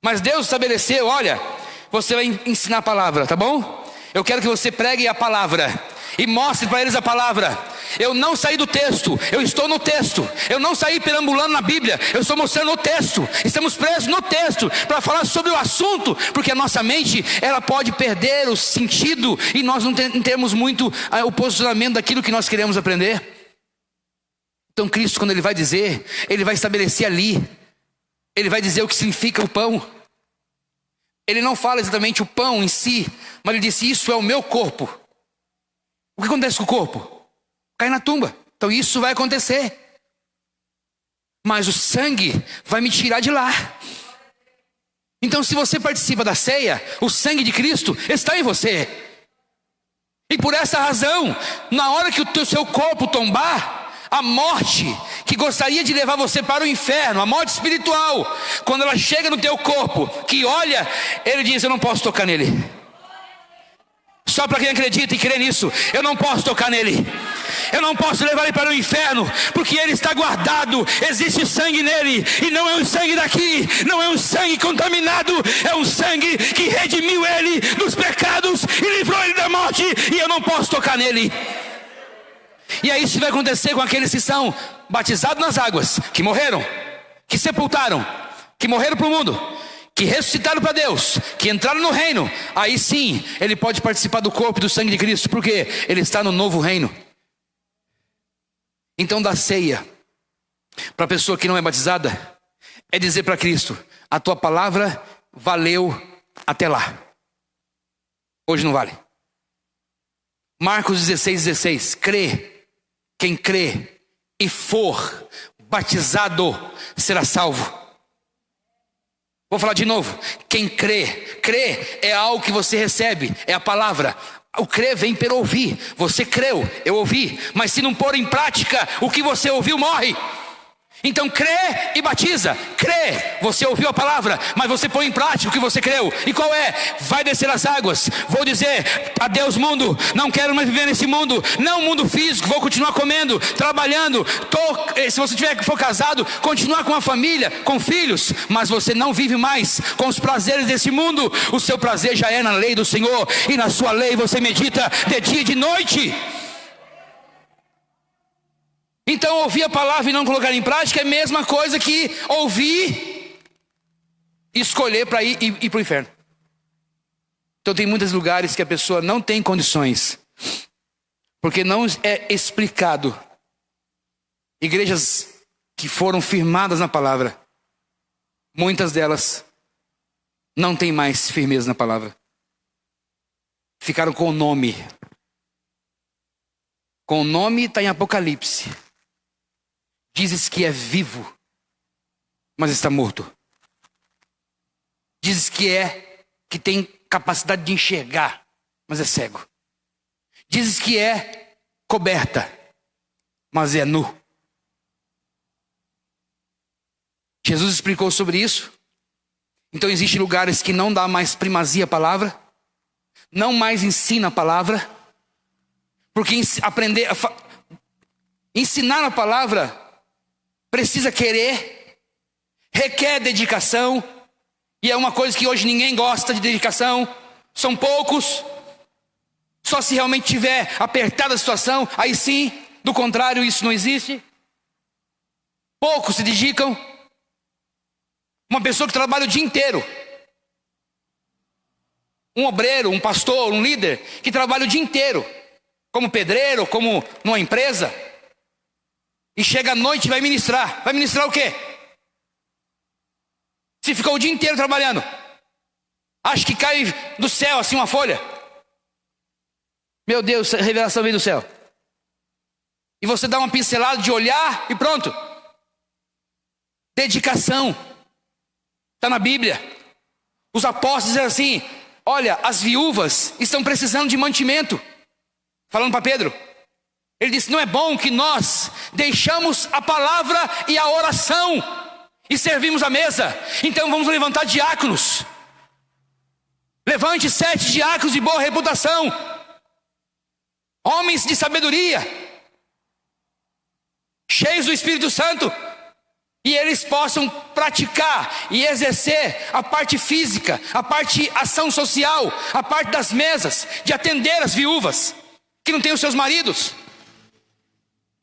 Speaker 1: Mas Deus estabeleceu: olha, você vai ensinar a palavra, tá bom? Eu quero que você pregue a palavra e mostre para eles a palavra. Eu não saí do texto, eu estou no texto. Eu não saí perambulando na Bíblia, eu estou mostrando o texto. Estamos presos no texto para falar sobre o assunto, porque a nossa mente, ela pode perder o sentido e nós não temos muito o posicionamento daquilo que nós queremos aprender. Então Cristo, quando Ele vai dizer, Ele vai estabelecer ali. Ele vai dizer o que significa o pão. Ele não fala exatamente o pão em si, mas Ele disse: isso é o meu corpo. O que acontece com o corpo? Cai na tumba. Então isso vai acontecer. Mas o sangue vai me tirar de lá. Então se você participa da ceia, o sangue de Cristo está em você. E por essa razão, na hora que o seu corpo tombar, a morte que gostaria de levar você para o inferno, a morte espiritual, quando ela chega no teu corpo, que olha, Ele diz: eu não posso tocar nele. Só para quem acredita e crê nisso, eu não posso tocar nele. Eu não posso levar ele para o inferno, porque ele está guardado. Existe sangue nele, e não é um sangue daqui, não é um sangue contaminado, é um sangue que redimiu ele dos pecados e livrou ele da morte, e eu não posso tocar nele. E aí isso vai acontecer com aqueles que são batizados nas águas, que morreram, que sepultaram, que morreram para o mundo, que ressuscitaram para Deus, que entraram no reino. Aí sim, ele pode participar do corpo e do sangue de Cristo, porque ele está no novo reino. Então da ceia, para a pessoa que não é batizada, é dizer para Cristo: a tua palavra valeu até lá, hoje não vale. Marcos 16:16, crê, quem crê e for batizado será salvo. Vou falar de novo. Quem crê, crer é algo que você recebe, é a palavra. O crer vem pelo ouvir. Você creu, eu ouvi, mas se não pôr em prática o que você ouviu, morre. Então crê e batiza. Crê, você ouviu a palavra, mas você põe em prática o que você creu. E qual é? Vai descer as águas. Vou dizer, adeus mundo, não quero mais viver nesse mundo. Não mundo físico, vou continuar comendo, trabalhando. Se você for casado, continuar com a família, com filhos. Mas você não vive mais com os prazeres desse mundo. O seu prazer já é na lei do Senhor. E na sua lei você medita de dia e de noite. Então ouvir a palavra e não colocar em prática é a mesma coisa que ouvir e escolher para ir para o inferno. Então tem muitos lugares que a pessoa não tem condições, porque não é explicado. Igrejas que foram firmadas na palavra, muitas delas não têm mais firmeza na palavra. Ficaram com o nome. Com o nome está em Apocalipse. Dizes que é vivo, mas está morto. Dizes que tem capacidade de enxergar, mas é cego. Dizes que é coberta, mas é nu. Jesus explicou sobre isso. Então existem lugares que não dá mais primazia à palavra, não mais ensina a palavra, porque ensinar a palavra precisa querer, requer dedicação, e é uma coisa que hoje ninguém gosta de dedicação, são poucos, só se realmente tiver apertada a situação, aí sim, do contrário isso não existe. Poucos se dedicam. Uma pessoa que trabalha o dia inteiro, um obreiro, um pastor, um líder, que trabalha o dia inteiro, como pedreiro, como numa empresa, e chega à noite e vai ministrar. Vai ministrar o quê? Se ficou o dia inteiro trabalhando, acha que cai do céu assim uma folha? Meu Deus, a revelação vem do céu. E você dá uma pincelada de olhar e pronto. Dedicação. Está na Bíblia. Os apóstolos dizem assim: olha, as viúvas estão precisando de mantimento. Falando para Pedro. Ele disse: não é bom que nós deixamos a palavra e a oração e servimos a mesa. Então vamos levantar diáconos. Levante 7 diáconos de boa reputação, homens de sabedoria, cheios do Espírito Santo, e eles possam praticar e exercer a parte física, a parte ação social, a parte das mesas, de atender as viúvas que não têm os seus maridos.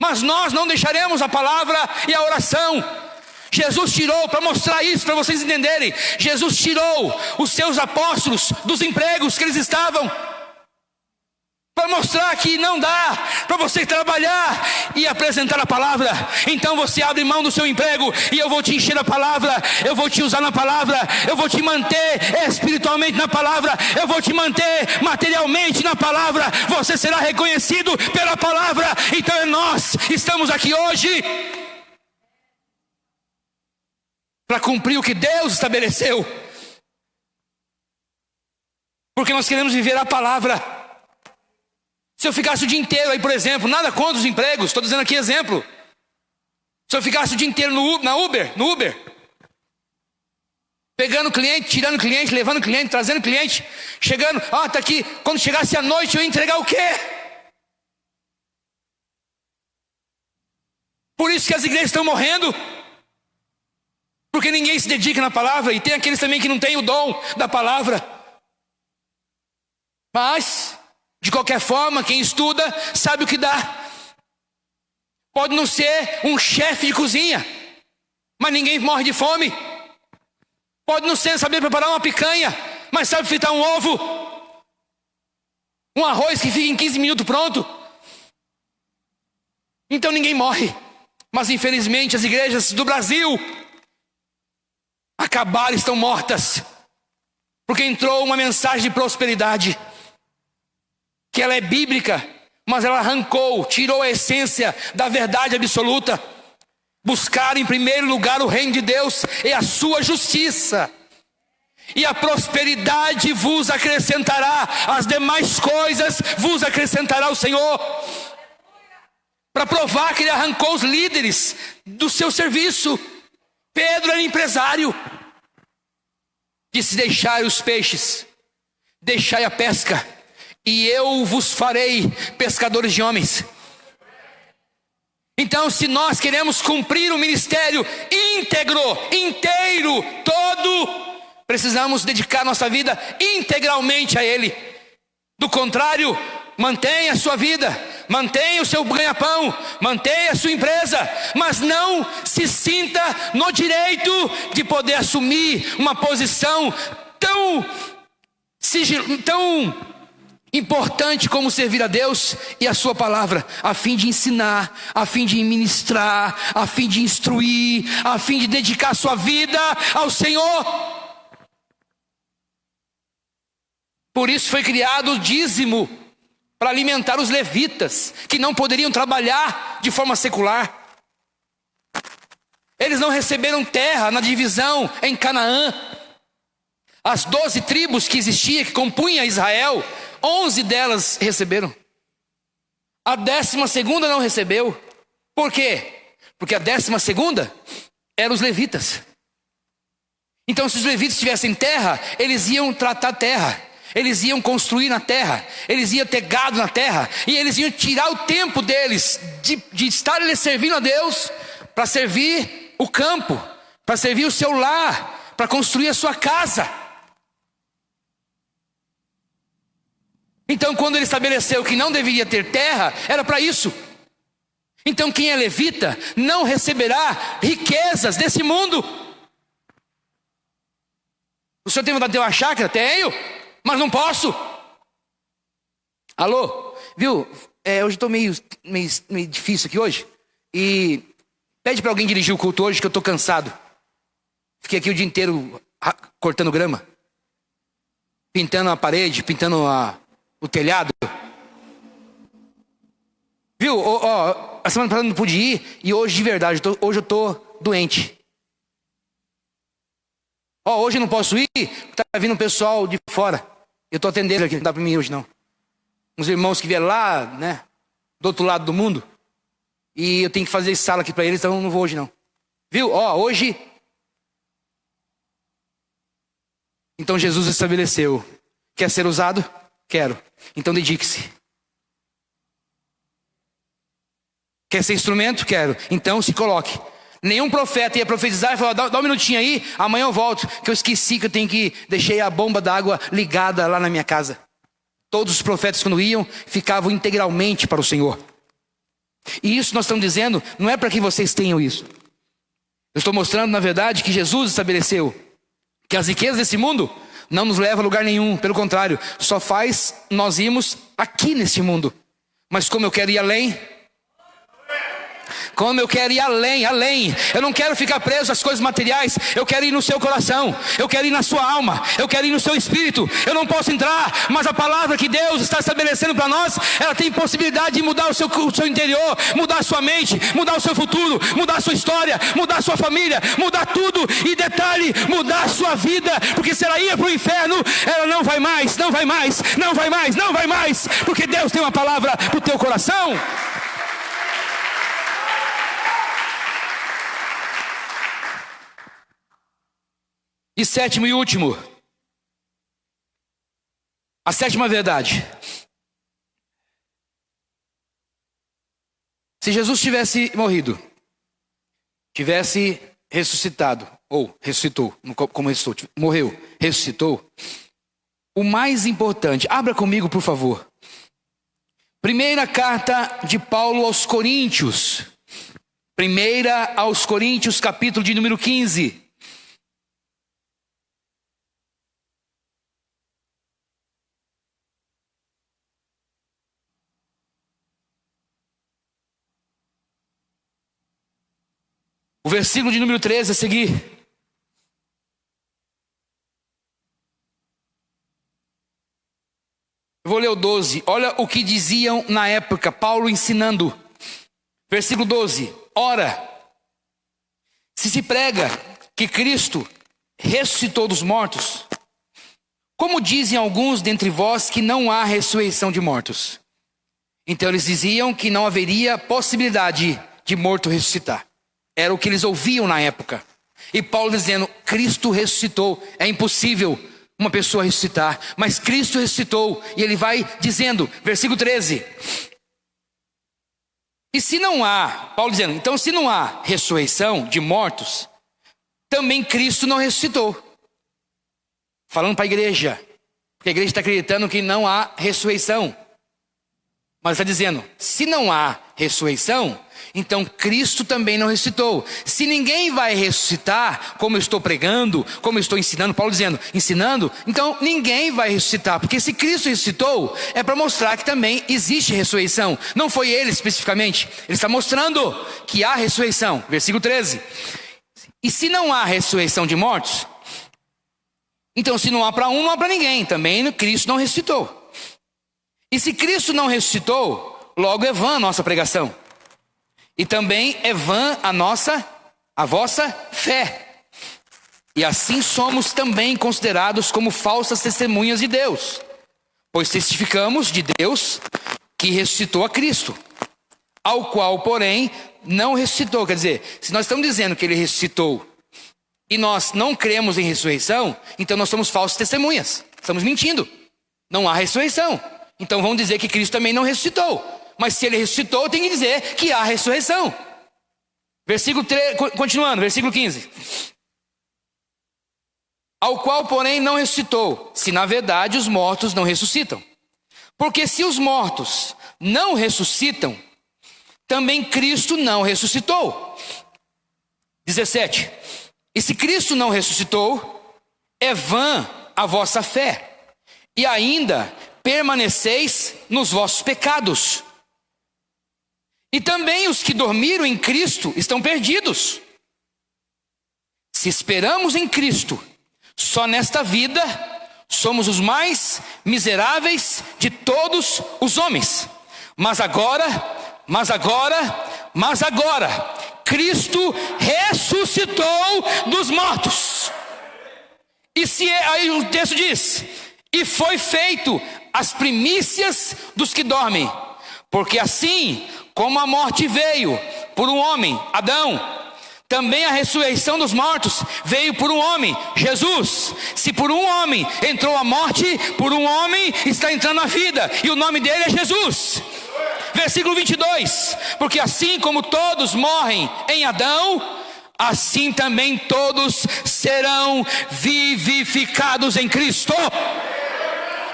Speaker 1: Mas nós não deixaremos a palavra e a oração. Jesus tirou, para mostrar isso, para vocês entenderem, Jesus tirou os seus apóstolos dos empregos que eles estavam, para mostrar que não dá para você trabalhar e apresentar a palavra. Então você abre mão do seu emprego e eu vou te encher a palavra, eu vou te usar na palavra, eu vou te manter espiritualmente na palavra, eu vou te manter materialmente na palavra. Você será reconhecido pela palavra. Então nós estamos aqui hoje para cumprir o que Deus estabeleceu, porque nós queremos viver a palavra. Se eu ficasse o dia inteiro aí, por exemplo, nada contra os empregos, estou dizendo aqui exemplo. Se eu ficasse o dia inteiro no Uber, pegando cliente, tirando cliente, levando cliente, trazendo cliente, chegando, tá aqui, quando chegasse a noite eu ia entregar o quê? Por isso que as igrejas estão morrendo, porque ninguém se dedica na palavra, e tem aqueles também que não têm o dom da palavra. Mas de qualquer forma, quem estuda sabe o que dá. Pode não ser um chefe de cozinha, mas ninguém morre de fome. Pode não ser saber preparar uma picanha, mas sabe fritar um ovo. Um arroz que fica em 15 minutos pronto. Então ninguém morre. Mas infelizmente as igrejas do Brasil acabaram, estão mortas, porque entrou uma mensagem de prosperidade, que ela é bíblica, mas ela arrancou, tirou a essência da verdade absoluta. Buscar em primeiro lugar o reino de Deus e a sua justiça, e a prosperidade vos acrescentará, as demais coisas vos acrescentará o Senhor. Para provar que ele arrancou os líderes do seu serviço. Pedro era empresário. Disse: deixai os peixes, deixai a pesca, e eu vos farei pescadores de homens. Então, se nós queremos cumprir o ministério íntegro, inteiro, todo, precisamos dedicar nossa vida integralmente a Ele. Do contrário, mantenha a sua vida, mantenha o seu ganha-pão, mantenha a sua empresa, mas não se sinta no direito de poder assumir uma posição tão importante como servir a Deus e a sua palavra, a fim de ensinar, a fim de ministrar, a fim de instruir, a fim de dedicar a sua vida ao Senhor. Por isso foi criado o dízimo, para alimentar os levitas, que não poderiam trabalhar de forma secular. Eles não receberam terra na divisão em Canaã. As 12 tribos que existiam, que compunham Israel, 11 delas receberam. A 12ª não recebeu. Por quê? Porque a 12ª eram os levitas. Então, se os levitas tivessem terra, eles iam tratar a terra, eles iam construir na terra, eles iam ter gado na terra, e eles iam tirar o tempo deles de estar eles servindo a Deus, para servir o campo, para servir o seu lar, para construir a sua casa. Então, quando ele estabeleceu que não deveria ter terra, era para isso. Então, quem é levita não receberá riquezas desse mundo. O senhor tem vontade de ter uma chácara? Tenho, mas não posso. Alô? Viu? Hoje estou meio difícil aqui hoje. E pede para alguém dirigir o culto hoje, que eu estou cansado. Fiquei aqui o dia inteiro cortando grama, pintando a parede, pintando o telhado. Viu? A semana passada não pude ir, e hoje de verdade, hoje eu estou doente. Hoje eu não posso ir, está vindo um pessoal de fora. Eu estou atendendo aqui, não dá para mim hoje não. Uns irmãos que vieram lá, né, do outro lado do mundo. E eu tenho que fazer sala aqui para eles, então eu não vou hoje não. Viu? Hoje. Então Jesus estabeleceu. Quer ser usado? Quero. Então dedique-se. Quer ser instrumento? Quero. Então se coloque. Nenhum profeta ia profetizar e falar: dá um minutinho aí, amanhã eu volto, que eu esqueci que eu tenho que deixei a bomba d'água ligada lá na minha casa. Todos os profetas, quando iam, ficavam integralmente para o Senhor. E isso nós estamos dizendo, não é para que vocês tenham isso. Eu estou mostrando, na verdade, que Jesus estabeleceu que as riquezas desse mundo não nos levam a lugar nenhum. Pelo contrário, só faz nós irmos aqui neste mundo. Mas como eu quero ir além, como eu quero ir além, eu não quero ficar preso às coisas materiais, eu quero ir no seu coração, eu quero ir na sua alma, eu quero ir no seu espírito. Eu não posso entrar, mas a palavra que Deus está estabelecendo para nós, ela tem possibilidade de mudar o seu interior, mudar a sua mente, mudar o seu futuro, mudar a sua história, mudar a sua família, mudar tudo, e detalhe, mudar a sua vida. Porque se ela ia para o inferno, ela não vai mais, não vai mais, não vai mais, não vai mais, porque Deus tem uma palavra para o teu coração. E sétimo e último, a sétima verdade: se Jesus tivesse morrido, tivesse ressuscitado, ou ressuscitou, como ressuscitou, morreu, ressuscitou, o mais importante, abra comigo por favor, primeira carta de Paulo aos Coríntios, primeira aos Coríntios, capítulo de número 15. O versículo de número 13 a seguir. Eu vou ler o 12. Olha o que diziam na época, Paulo ensinando. Versículo 12. Ora, se prega que Cristo ressuscitou dos mortos, como dizem alguns dentre vós que não há ressurreição de mortos? Então eles diziam que não haveria possibilidade de morto ressuscitar. Era o que eles ouviam na época. E Paulo dizendo, Cristo ressuscitou. É impossível uma pessoa ressuscitar, mas Cristo ressuscitou. E ele vai dizendo, versículo 13. E se não há, Paulo dizendo, então se não há ressurreição de mortos, também Cristo não ressuscitou. Falando para a igreja, porque a igreja está acreditando que não há ressurreição. Mas está dizendo, se não há ressurreição, então Cristo também não ressuscitou. Se ninguém vai ressuscitar, como eu estou pregando, como eu estou ensinando, Paulo dizendo, ensinando, então ninguém vai ressuscitar. Porque se Cristo ressuscitou, é para mostrar que também existe ressurreição. Não foi ele especificamente, ele está mostrando que há ressurreição. Versículo 13. E se não há ressurreição de mortos, então se não há para um, não há para ninguém. Também Cristo não ressuscitou. E se Cristo não ressuscitou, logo é vã a nossa pregação. E também é vã a vossa fé. E assim somos também considerados como falsas testemunhas de Deus. Pois testificamos de Deus que ressuscitou a Cristo, ao qual, porém, não ressuscitou. Quer dizer, se nós estamos dizendo que ele ressuscitou e nós não cremos em ressurreição, então nós somos falsas testemunhas. Estamos mentindo. Não há ressurreição. Então vamos dizer que Cristo também não ressuscitou. Mas se ele ressuscitou, tem que dizer que há ressurreição. Versículo 3, continuando, versículo 15. Ao qual, porém, não ressuscitou, se na verdade os mortos não ressuscitam. Porque se os mortos não ressuscitam, também Cristo não ressuscitou. 17. E se Cristo não ressuscitou, é vã a vossa fé, e ainda permaneceis nos vossos pecados. E também os que dormiram em Cristo estão perdidos. Se esperamos em Cristo, só nesta vida, somos os mais miseráveis de todos os homens. Mas agora, Cristo ressuscitou dos mortos. E se aí o texto diz, e foi feito as primícias dos que dormem, porque assim como a morte veio por um homem, Adão, também a ressurreição dos mortos veio por um homem, Jesus. Se por um homem entrou a morte, por um homem está entrando a vida, e o nome dele é Jesus. Versículo 22, porque assim como todos morrem em Adão, assim também todos serão vivificados em Cristo.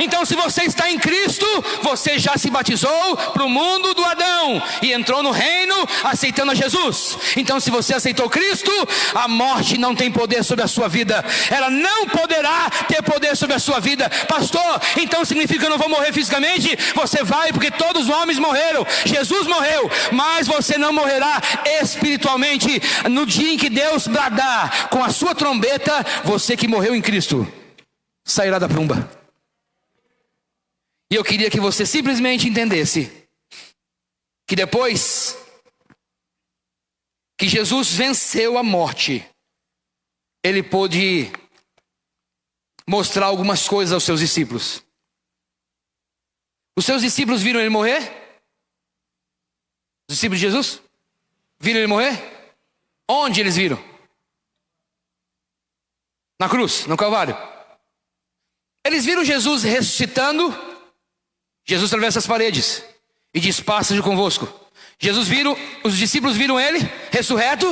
Speaker 1: Então se você está em Cristo, você já se batizou para o mundo do Adão e entrou no reino aceitando a Jesus. Então se você aceitou Cristo, a morte não tem poder sobre a sua vida. Ela não poderá ter poder sobre a sua vida. Pastor, então significa que eu não vou morrer fisicamente? Você vai, porque todos os homens morreram. Jesus morreu, mas você não morrerá espiritualmente. No dia em que Deus bradar com a sua trombeta, você que morreu em Cristo sairá da tumba. E eu queria que você simplesmente entendesse que depois que Jesus venceu a morte, ele pôde mostrar algumas coisas aos seus discípulos. Os seus discípulos viram ele morrer? Os discípulos de Jesus? Viram ele morrer? Onde eles viram? Na cruz, no Calvário. Eles viram Jesus ressuscitando. Jesus atravessa as paredes e diz, paz convosco. Os discípulos viram ele ressurreto.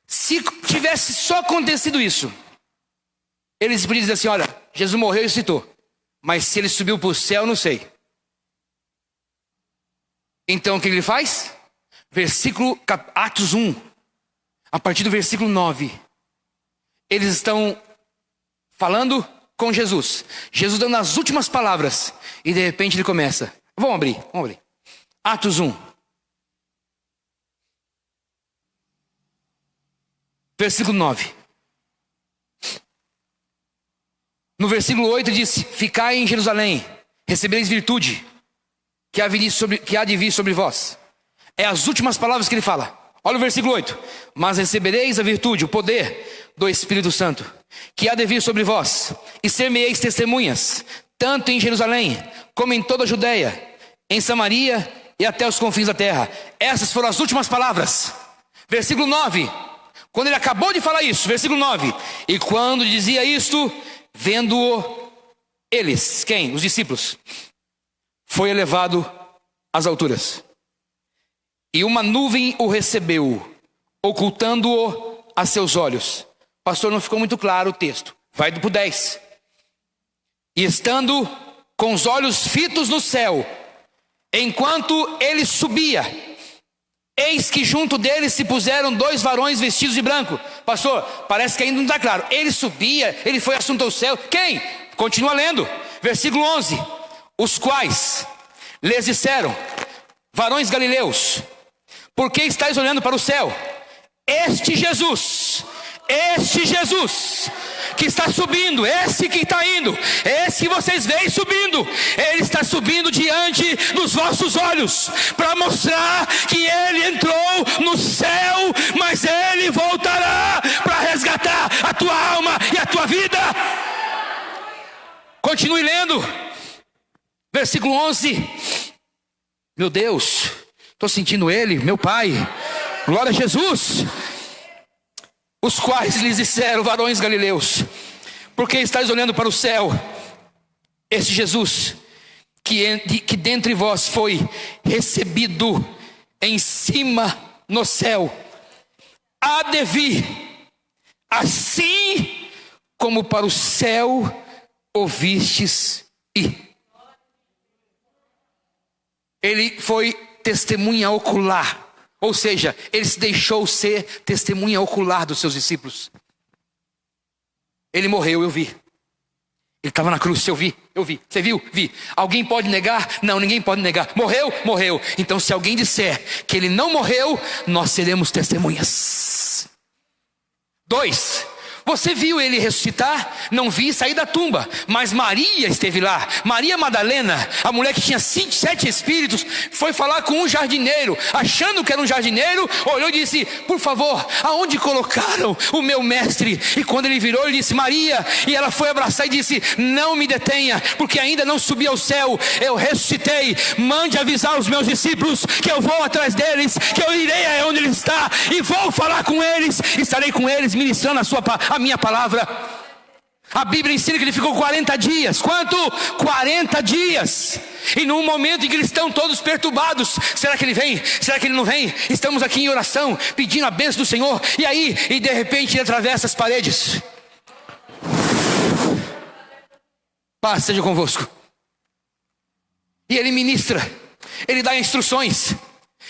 Speaker 1: Se tivesse só acontecido isso, eles poderiam dizer assim, olha, Jesus morreu e ressuscitou, mas se ele subiu para o céu, não sei. Então o que ele faz? Atos 1, a partir do versículo 9, eles estão falando com Jesus dando as últimas palavras, e de repente ele começa, vamos abrir. Atos 1, versículo 9. No versículo 8 diz, ficai em Jerusalém, recebereis virtude, que há de vir sobre vós. É as últimas palavras que ele fala. Olha o versículo 8. Mas recebereis a virtude, o poder do Espírito Santo, que há de vir sobre vós, e ser-me-eis testemunhas, tanto em Jerusalém, como em toda a Judeia, em Samaria e até os confins da terra. Essas foram as últimas palavras. Versículo 9. Quando ele acabou de falar isso, versículo 9. E quando dizia isto, vendo-o eles, quem? Os discípulos, foi elevado às alturas. E uma nuvem o recebeu, ocultando-o a seus olhos. Pastor, não ficou muito claro o texto. Vai para o 10. E estando com os olhos fitos no céu, enquanto ele subia, eis que junto dele se puseram 2 varões vestidos de branco. Pastor, parece que ainda não está claro. Ele subia, ele foi assunto ao céu. Quem? Continua lendo. Versículo 11. Os quais lhes disseram: varões galileus, por que estáis olhando para o céu? Este Jesus que está subindo, esse que está indo, esse que vocês veem subindo, ele está subindo diante dos vossos olhos, para mostrar que ele entrou no céu, mas ele voltará para resgatar a tua alma e a tua vida. Continue lendo. Versículo 11. Meu Deus, estou sentindo ele, meu Pai, glória a Jesus. Os quais lhes disseram: varões galileus, porque estáis olhando para o céu? Este Jesus, que dentre vós foi recebido em cima no céu, há de vir, assim como para o céu ouvistes ir. Ele foi testemunha ocular. Ou seja, ele se deixou ser testemunha ocular dos seus discípulos. Ele morreu, eu vi. Ele estava na cruz, eu vi. Você viu? Vi. Alguém pode negar? Não, ninguém pode negar. Morreu? Morreu. Então se alguém disser que ele não morreu, nós seremos testemunhas. 2. Você viu ele ressuscitar? Não vi sair da tumba, mas Maria esteve lá. Maria Madalena, a mulher que tinha 7 espíritos, foi falar com um jardineiro, achando que era um jardineiro, olhou e disse: por favor, aonde colocaram o meu mestre? E quando ele virou, ele disse: Maria. E ela foi abraçar e disse: não me detenha, porque ainda não subi ao céu, eu ressuscitei. Mande avisar os meus discípulos que eu vou atrás deles, que eu irei aonde ele está e vou falar com eles, estarei com eles ministrando a minha palavra. A Bíblia ensina que ele ficou 40 dias. Quanto? 40 dias. E num momento em que eles estão todos perturbados, será que ele vem? Será que ele não vem? Estamos aqui em oração, pedindo a bênção do Senhor. E aí, de repente ele atravessa as paredes. Paz seja convosco. E ele ministra, ele dá instruções.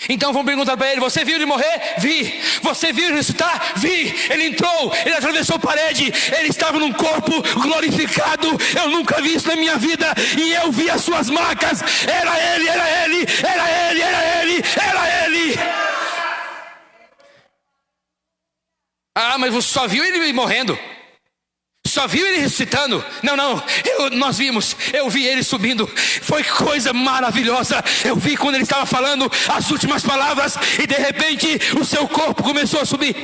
Speaker 1: Então vão perguntar para ele: você viu ele morrer? Vi. Você viu ele ressuscitar? Vi. Ele entrou, ele atravessou a parede, ele estava num corpo glorificado. Eu nunca vi isso na minha vida. E eu vi as suas marcas. Era ele, era ele, era ele, era ele, era ele. Ah, mas você só viu ele morrendo? Só viu ele ressuscitando? Não, nós vimos, eu vi ele subindo. Foi coisa maravilhosa. Eu vi quando ele estava falando as últimas palavras, e de repente o seu corpo começou a subir.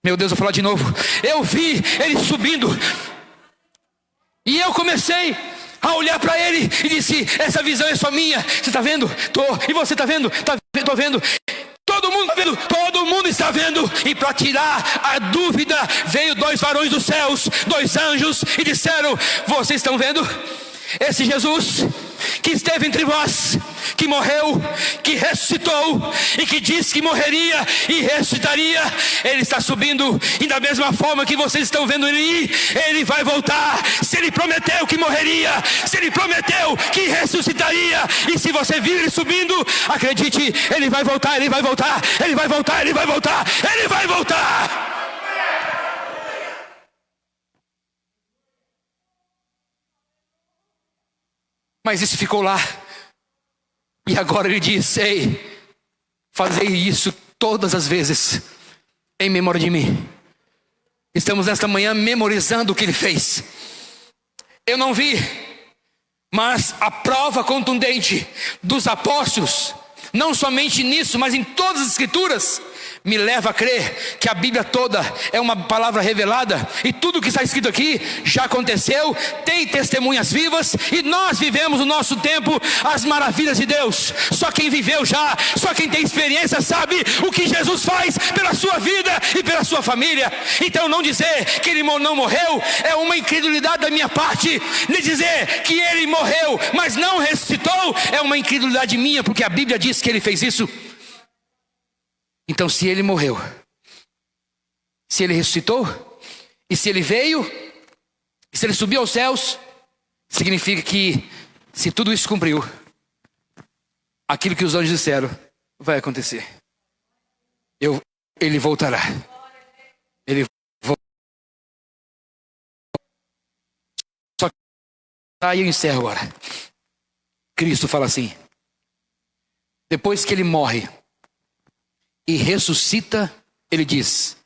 Speaker 1: Meu Deus, vou falar de novo. Eu vi ele subindo, e eu comecei a olhar para ele e disse: essa visão é só minha. Você está vendo? Tô. E você está vendo? Tô vendo. Todo mundo está vendo, todo mundo está vendo. E para tirar a dúvida, veio 2 varões dos céus, 2 anjos, e disseram: vocês estão vendo? Esse Jesus que esteve entre vós, que morreu, que ressuscitou e que disse que morreria e ressuscitaria, ele está subindo, e da mesma forma que vocês estão vendo ele ir, ele vai voltar. Se ele prometeu que morreria, se ele prometeu que ressuscitaria, e se você vir ele subindo, acredite, ele vai voltar, ele vai voltar, ele vai voltar, ele vai voltar, ele vai voltar. Mas isso ficou lá. E agora ele diz: ei, fazei isso todas as vezes em memória de mim. Estamos nesta manhã memorizando o que ele fez. Eu não vi, mas a prova contundente dos apóstolos não somente nisso, mas em todas as escrituras, me leva a crer que a Bíblia toda é uma palavra revelada, e tudo que está escrito aqui já aconteceu, tem testemunhas vivas, e nós vivemos no nosso tempo as maravilhas de Deus. Só quem viveu já, só quem tem experiência sabe o que Jesus faz pela sua vida e pela sua família. Então não dizer que ele não morreu é uma incredulidade da minha parte. Lhe dizer que ele morreu, mas não ressuscitou, é uma incredulidade minha, porque a Bíblia diz que ele fez isso. Então, se ele morreu, se ele ressuscitou, e se ele veio, e se ele subiu aos céus, significa que, se tudo isso cumpriu, aquilo que os anjos disseram vai acontecer. Ele voltará. Ele voltará. Só que aí eu encerro agora. Cristo fala assim: depois que ele morre e ressuscita, ele diz: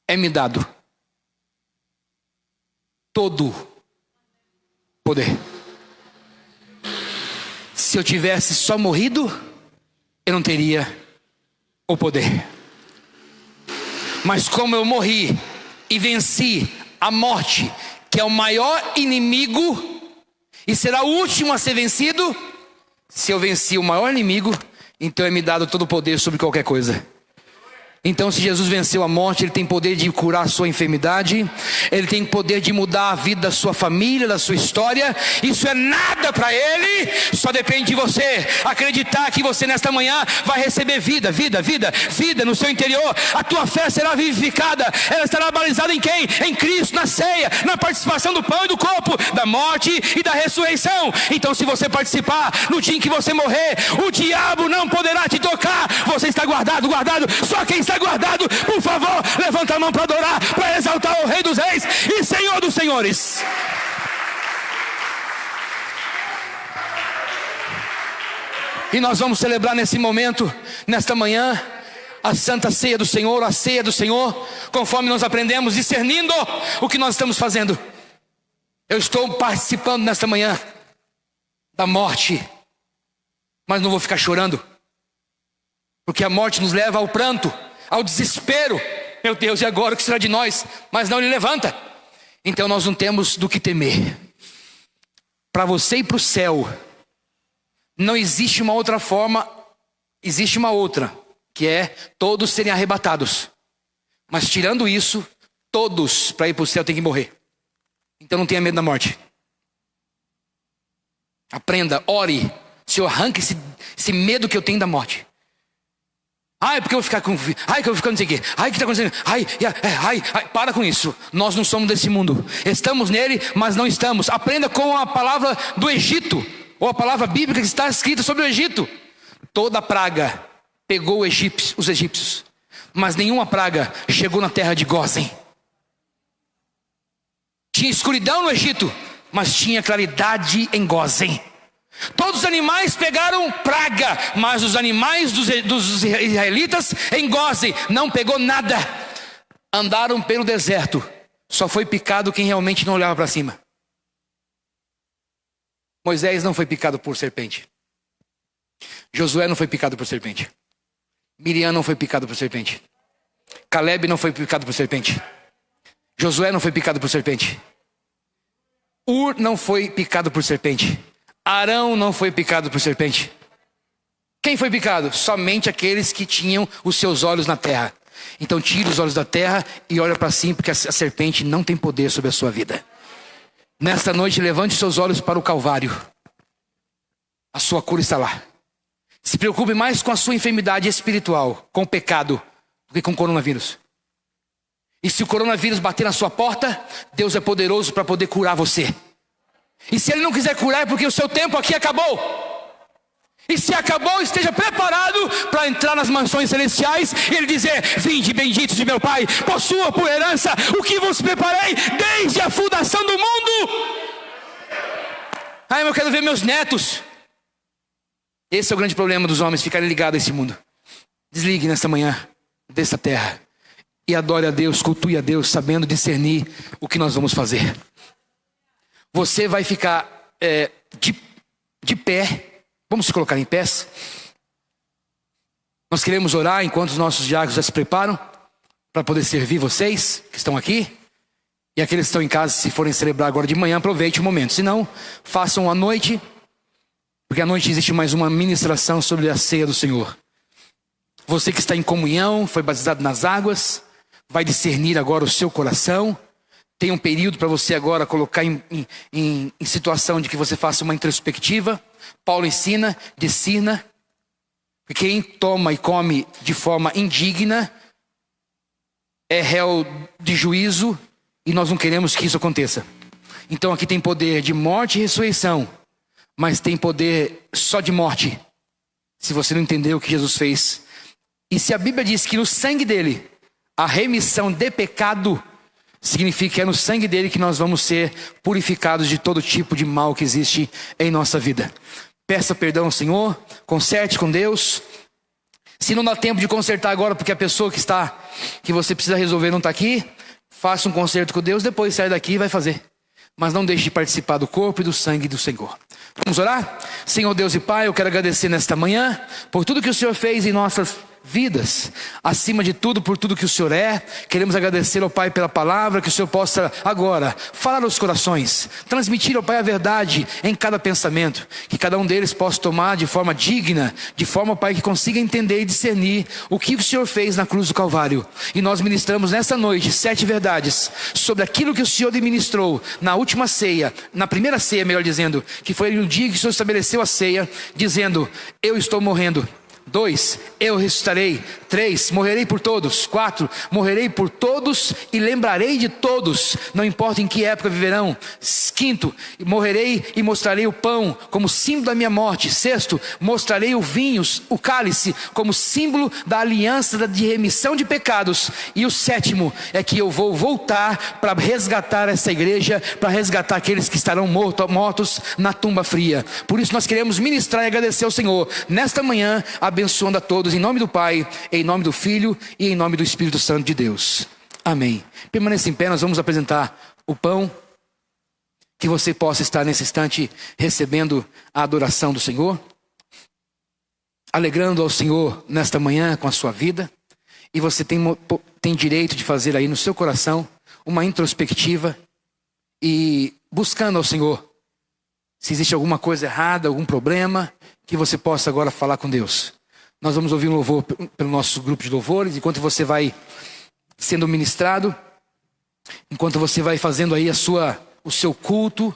Speaker 1: é-me dado todo poder. Se eu tivesse só morrido, eu não teria o poder. Mas como eu morri e venci a morte, que é o maior inimigo e será o último a ser vencido, se eu venci o maior inimigo, então é-me dado todo o poder sobre qualquer coisa. Então, se Jesus venceu a morte, ele tem poder de curar a sua enfermidade, ele tem poder de mudar a vida da sua família, da sua história. Isso é nada para ele, só depende de você acreditar que você nesta manhã vai receber vida no seu interior. A tua fé será vivificada, ela estará balizada em quem? Em Cristo, na ceia, na participação do pão e do corpo, da morte e da ressurreição. Então, se você participar no dia em que você morrer, o diabo não poderá te tocar. Você está guardado. Só quem está guardado, por favor, levanta a mão para adorar, para exaltar o Rei dos Reis e Senhor dos Senhores. E nós vamos celebrar nesse momento, nesta manhã, a Santa Ceia do Senhor, a ceia do Senhor, conforme nós aprendemos, discernindo o que nós estamos fazendo. Eu estou participando nesta manhã da morte, mas não vou ficar chorando, porque a morte nos leva ao pranto, ao desespero. Meu Deus, e agora o que será de nós? Mas não, ele levanta. Então nós não temos do que temer. Para você ir para o céu, não existe uma outra forma. Existe uma outra, que é todos serem arrebatados. Mas tirando isso, todos para ir para o céu têm que morrer. Então não tenha medo da morte. Aprenda, ore. Senhor, arranque esse medo que eu tenho da morte. Ai, porque eu vou ficar com... Ai, que eu vou ficar não sei o quê. Ai, o que está acontecendo? Ai, para com isso. Nós não somos desse mundo. Estamos nele, mas não estamos. Aprenda com a palavra do Egito, ou a palavra bíblica que está escrita sobre o Egito. Toda praga pegou os egípcios, mas nenhuma praga chegou na terra de Gósen. Tinha escuridão no Egito, mas tinha claridade em Gósen. Todos os animais pegaram praga, mas os animais dos israelitas em Gósen não pegou nada. Andaram pelo deserto, só foi picado quem realmente não olhava para cima. Moisés não foi picado por serpente. Josué não foi picado por serpente. Miriam não foi picado por serpente. Caleb não foi picado por serpente. Josué não foi picado por serpente. Ur não foi picado por serpente. Arão não foi picado por serpente. Quem foi picado? Somente aqueles que tinham os seus olhos na terra. Então tire os olhos da terra e olha para cima, porque a serpente não tem poder sobre a sua vida. Nesta noite, levante seus olhos para o Calvário. A sua cura está lá. Se preocupe mais com a sua enfermidade espiritual, com o pecado, do que com o coronavírus. E se o coronavírus bater na sua porta, Deus é poderoso para poder curar você. E se ele não quiser curar, é porque o seu tempo aqui acabou. E se acabou, esteja preparado para entrar nas mansões celestiais e ele dizer: vinde benditos de meu Pai, possua por herança o que vos preparei desde a fundação do mundo. Ai, eu quero ver meus netos. Esse é o grande problema dos homens, ficarem ligados a esse mundo. Desligue nesta manhã dessa terra e adore a Deus, cultue a Deus, sabendo discernir o que nós vamos fazer. Você vai ficar de pé. Vamos se colocar em pés. Nós queremos orar enquanto os nossos diáconos já se preparam para poder servir vocês que estão aqui. E aqueles que estão em casa, se forem celebrar agora de manhã, aproveite o momento. Se não, façam à noite, porque à noite existe mais uma ministração sobre a ceia do Senhor. Você que está em comunhão, foi batizado nas águas, vai discernir agora o seu coração. Tem um período para você agora colocar em situação de que você faça uma introspectiva. Paulo ensina, discerna. Quem toma e come de forma indigna é réu de juízo, e nós não queremos que isso aconteça. Então aqui tem poder de morte e ressurreição, mas tem poder só de morte, se você não entender o que Jesus fez. E se a Bíblia diz que no sangue dele a remissão de pecado, significa que é no sangue dele que nós vamos ser purificados de todo tipo de mal que existe em nossa vida. Peça perdão ao Senhor, conserte com Deus. Se não dá tempo de consertar agora, porque a pessoa que você precisa resolver não está aqui, faça um conserto com Deus, depois sai daqui e vai fazer. Mas não deixe de participar do corpo e do sangue do Senhor. Vamos orar? Senhor Deus e Pai, eu quero agradecer nesta manhã por tudo que o Senhor fez em nossas vidas, acima de tudo, por tudo que o Senhor é. Queremos agradecer ao Pai pela palavra, que o Senhor possa agora falar aos corações, transmitir ao Pai a verdade em cada pensamento, que cada um deles possa tomar de forma digna, de forma, Pai, que consiga entender e discernir o que o Senhor fez na cruz do Calvário. E nós ministramos nesta noite 7 verdades sobre aquilo que o Senhor ministrou na última ceia, na primeira ceia, melhor dizendo, que foi no dia que o Senhor estabeleceu a ceia, dizendo: eu estou morrendo. 2, eu ressuscitarei. 3, morrerei por todos. 4, morrerei por todos e lembrarei de todos, não importa em que época viverão. 5, morrerei e mostrarei o pão como símbolo da minha morte. 6, mostrarei o vinho, o cálice, como símbolo da aliança de remissão de pecados. E o 7 é que eu vou voltar para resgatar essa igreja, para resgatar aqueles que estarão mortos na tumba fria. Por isso nós queremos ministrar e agradecer ao Senhor nesta manhã, abençoando a todos em nome do Pai, em nome do Filho e em nome do Espírito Santo de Deus. Amém. Permaneça em pé, nós vamos apresentar o pão, que você possa estar nesse instante recebendo a adoração do Senhor, alegrando ao Senhor nesta manhã com a sua vida. E você tem direito de fazer aí no seu coração uma introspectiva e buscando ao Senhor, se existe alguma coisa errada, algum problema, que você possa agora falar com Deus. Nós vamos ouvir um louvor pelo nosso grupo de louvores, enquanto você vai sendo ministrado, enquanto você vai fazendo aí o seu culto,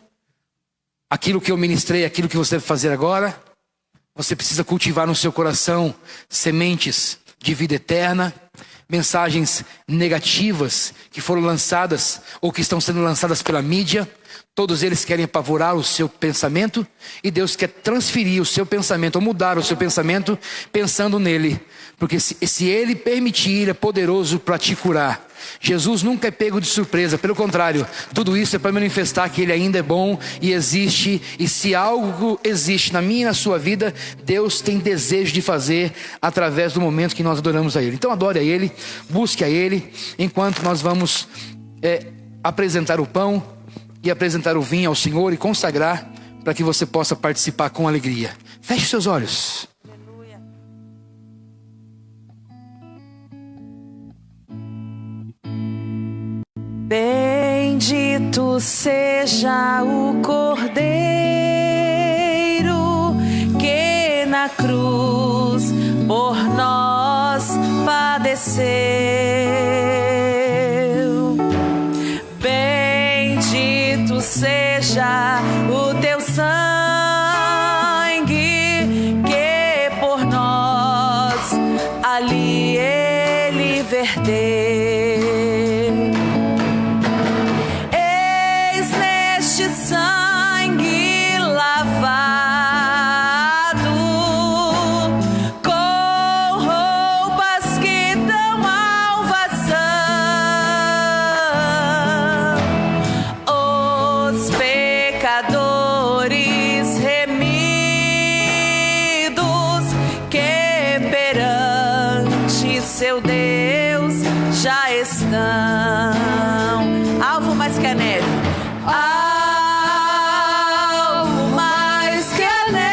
Speaker 1: aquilo que eu ministrei, aquilo que você deve fazer agora. Você precisa cultivar no seu coração sementes de vida eterna, mensagens negativas que foram lançadas ou que estão sendo lançadas pela mídia. Todos eles querem apavorar o seu pensamento, e Deus quer transferir o seu pensamento, ou mudar o seu pensamento, pensando nele, porque se Ele permitir, é poderoso para te curar. Jesus nunca é pego de surpresa, pelo contrário, tudo isso é para manifestar que Ele ainda é bom e existe. E se algo existe na minha e na sua vida, Deus tem desejo de fazer através do momento que nós adoramos a Ele. Então adore a Ele, busque a Ele, enquanto nós vamos apresentar o pão e apresentar o vinho ao Senhor e consagrar, para que você possa participar com alegria. Feche seus olhos.
Speaker 2: Aleluia. Bendito seja o Cordeiro que na cruz por nós padeceu. Bendito seja o teu sangue que por nós ali ele verteu. Eis neste sangue lavado com roupas que dão alvação, os pecadores remidos que perante seu Deus já estão. Alvo mais que a neve, alvo mais que a neve,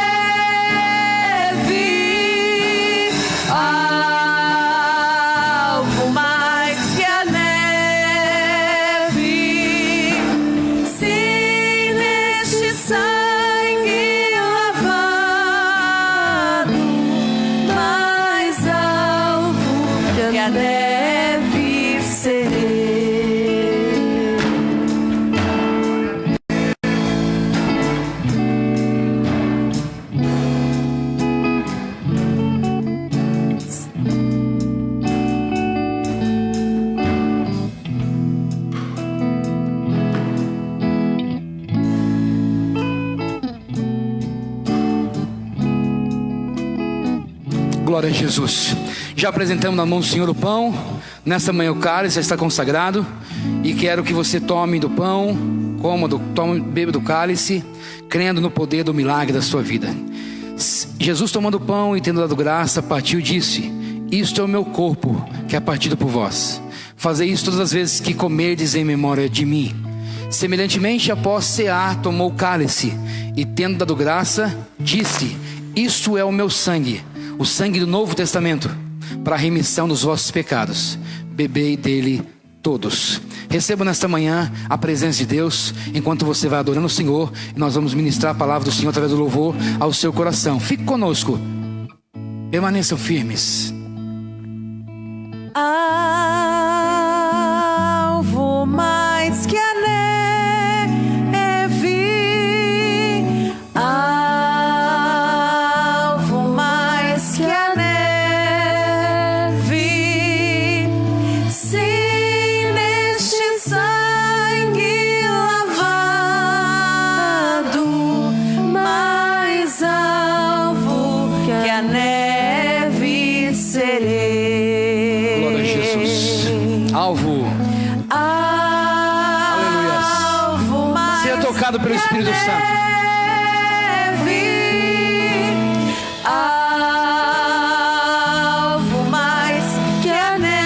Speaker 2: a neve serei.
Speaker 1: Glória a Jesus. Já apresentamos na mão do Senhor o pão. Nesta manhã o cálice já está consagrado. E quero que você tome do pão, beba do cálice, crendo no poder do milagre da sua vida. Jesus, tomando o pão e tendo dado graça, partiu e disse: isto é o meu corpo, que é partido por vós. Fazei isso todas as vezes que comerdes em memória de mim. Semelhantemente, após cear, tomou o cálice e tendo dado graça, disse: isto é o meu sangue, o sangue do Novo Testamento, para a remissão dos vossos pecados. Bebei dele todos. Receba nesta manhã a presença de Deus, enquanto você vai adorando o Senhor, e nós vamos ministrar a palavra do Senhor através do louvor ao seu coração. Fique conosco, permaneçam firmes.
Speaker 2: Alvo mais que a neve, alvo mais que a neve, se neste sangue lavado, mais alvo que a neve serei.
Speaker 1: Alvo. Aleluia. Seja tocado pelo Espírito Santo.
Speaker 2: Alvo mais que a neve,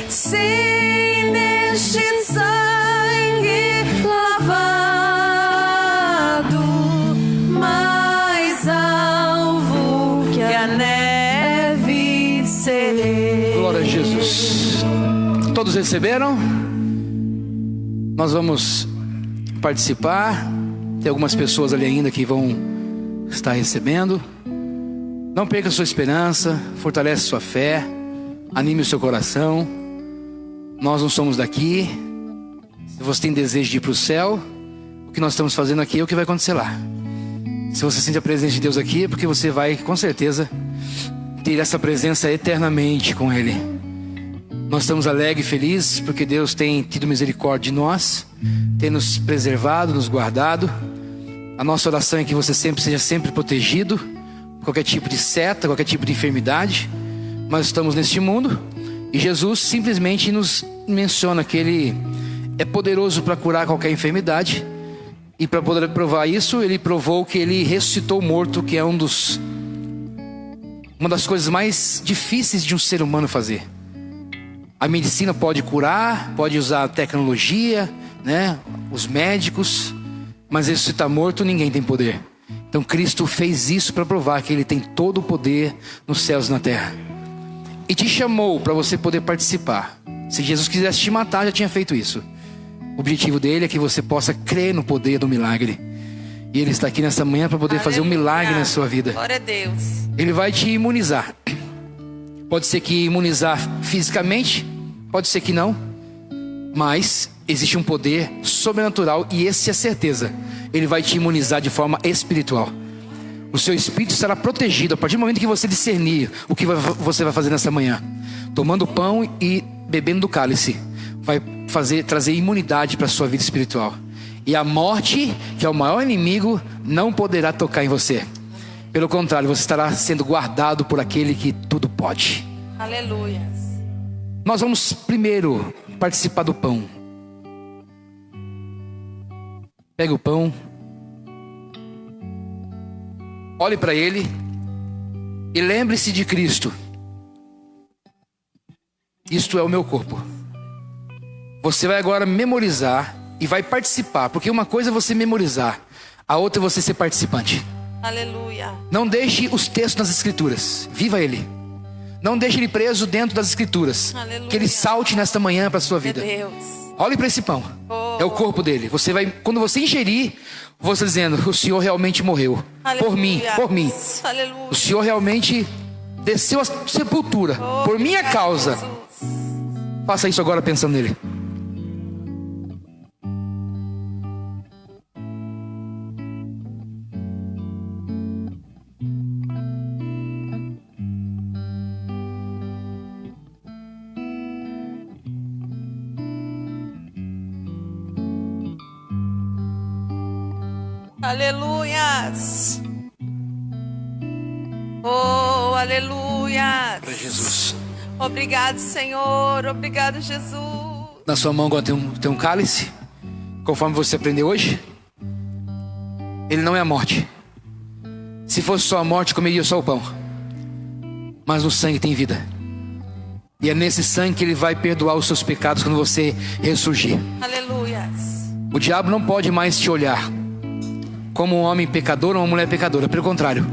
Speaker 2: se neste sangue lavado, mais alvo que a neve serei.
Speaker 1: Glória a Jesus. Todos receberam? Nós vamos participar. Tem algumas pessoas ali ainda que vão estar recebendo. Não perca sua esperança, fortalece sua fé, anime o seu coração. Nós não somos daqui. Se você tem desejo de ir para o céu, o que nós estamos fazendo aqui é o que vai acontecer lá. Se você sente a presença de Deus aqui, é porque você vai, com certeza, ter essa presença eternamente com Ele. Nós estamos alegres e felizes porque Deus tem tido misericórdia de nós, tem nos preservado, nos guardado. A nossa oração é que você seja sempre protegido, qualquer tipo de seta, qualquer tipo de enfermidade. Nós estamos neste mundo e Jesus simplesmente nos menciona que Ele é poderoso para curar qualquer enfermidade. E para poder provar isso, Ele provou que Ele ressuscitou o morto, que é uma das coisas mais difíceis de um ser humano fazer. A medicina pode curar, pode usar a tecnologia, né? Os médicos, mas ressuscitar morto ninguém tem poder. Então Cristo fez isso para provar que Ele tem todo o poder nos céus e na terra. E te chamou para você poder participar. Se Jesus quisesse te matar, já tinha feito isso. O objetivo dele é que você possa crer no poder do milagre. E Ele está aqui nessa manhã para poder fazer um milagre na sua vida.
Speaker 2: Glória a Deus.
Speaker 1: Ele vai te imunizar. Pode ser que imunizar fisicamente, pode ser que não. Mas existe um poder sobrenatural e essa é a certeza. Ele vai te imunizar de forma espiritual. O seu espírito estará protegido a partir do momento que você discernir o que você vai fazer nessa manhã. Tomando pão e bebendo do cálice, vai trazer imunidade para a sua vida espiritual. E a morte, que é o maior inimigo, não poderá tocar em você. Pelo contrário, você estará sendo guardado por aquele que tudo pode.
Speaker 2: Aleluia.
Speaker 1: Nós vamos primeiro participar do pão. Pegue o pão. Olhe para ele. E lembre-se de Cristo. Isto é o meu corpo. Você vai agora memorizar e vai participar. Porque uma coisa é você memorizar, a outra é você ser participante.
Speaker 2: Aleluia.
Speaker 1: Não deixe os textos nas escrituras. Viva ele. Não deixe ele preso dentro das escrituras.
Speaker 2: Aleluia.
Speaker 1: Que ele salte nesta manhã para a sua vida.
Speaker 2: Deus.
Speaker 1: Olhe para esse pão. É o corpo dele. Você vai, quando você ingerir, você dizendo: o Senhor realmente morreu.
Speaker 2: Aleluia.
Speaker 1: Por mim.
Speaker 2: Aleluia.
Speaker 1: O Senhor realmente desceu à sepultura por minha causa. Faça isso agora pensando nele.
Speaker 2: Aleluias. Oh, aleluias.
Speaker 1: Para Jesus.
Speaker 2: Obrigado, Senhor. Obrigado, Jesus.
Speaker 1: Na sua mão agora tem um cálice. Conforme você aprendeu hoje. Ele não é a morte. Se fosse só a morte, comeria só o pão. Mas no sangue tem vida. E é nesse sangue que ele vai perdoar os seus pecados quando você ressurgir.
Speaker 2: Aleluias.
Speaker 1: O diabo não pode mais te olhar como um homem pecador ou uma mulher pecadora. Pelo contrário,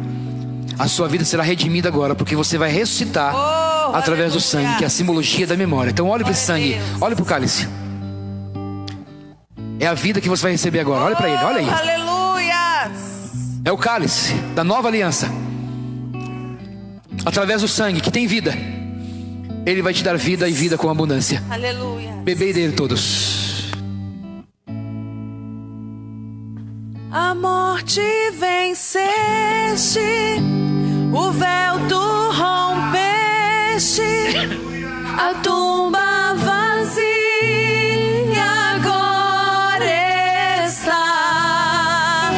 Speaker 1: a sua vida será redimida agora, porque você vai ressuscitar através do sangue, que é a simbologia da memória. Então olhe para esse sangue, olhe para o cálice. É a vida que você vai receber agora. Olha para ele, olha aí.
Speaker 2: Aleluias.
Speaker 1: É o cálice da nova aliança. Através do sangue que tem vida, ele vai te dar vida e vida com abundância.
Speaker 2: Aleluia.
Speaker 1: Bebei dele todos.
Speaker 2: A morte venceste, o véu tu rompeste, a tumba vazia agora está.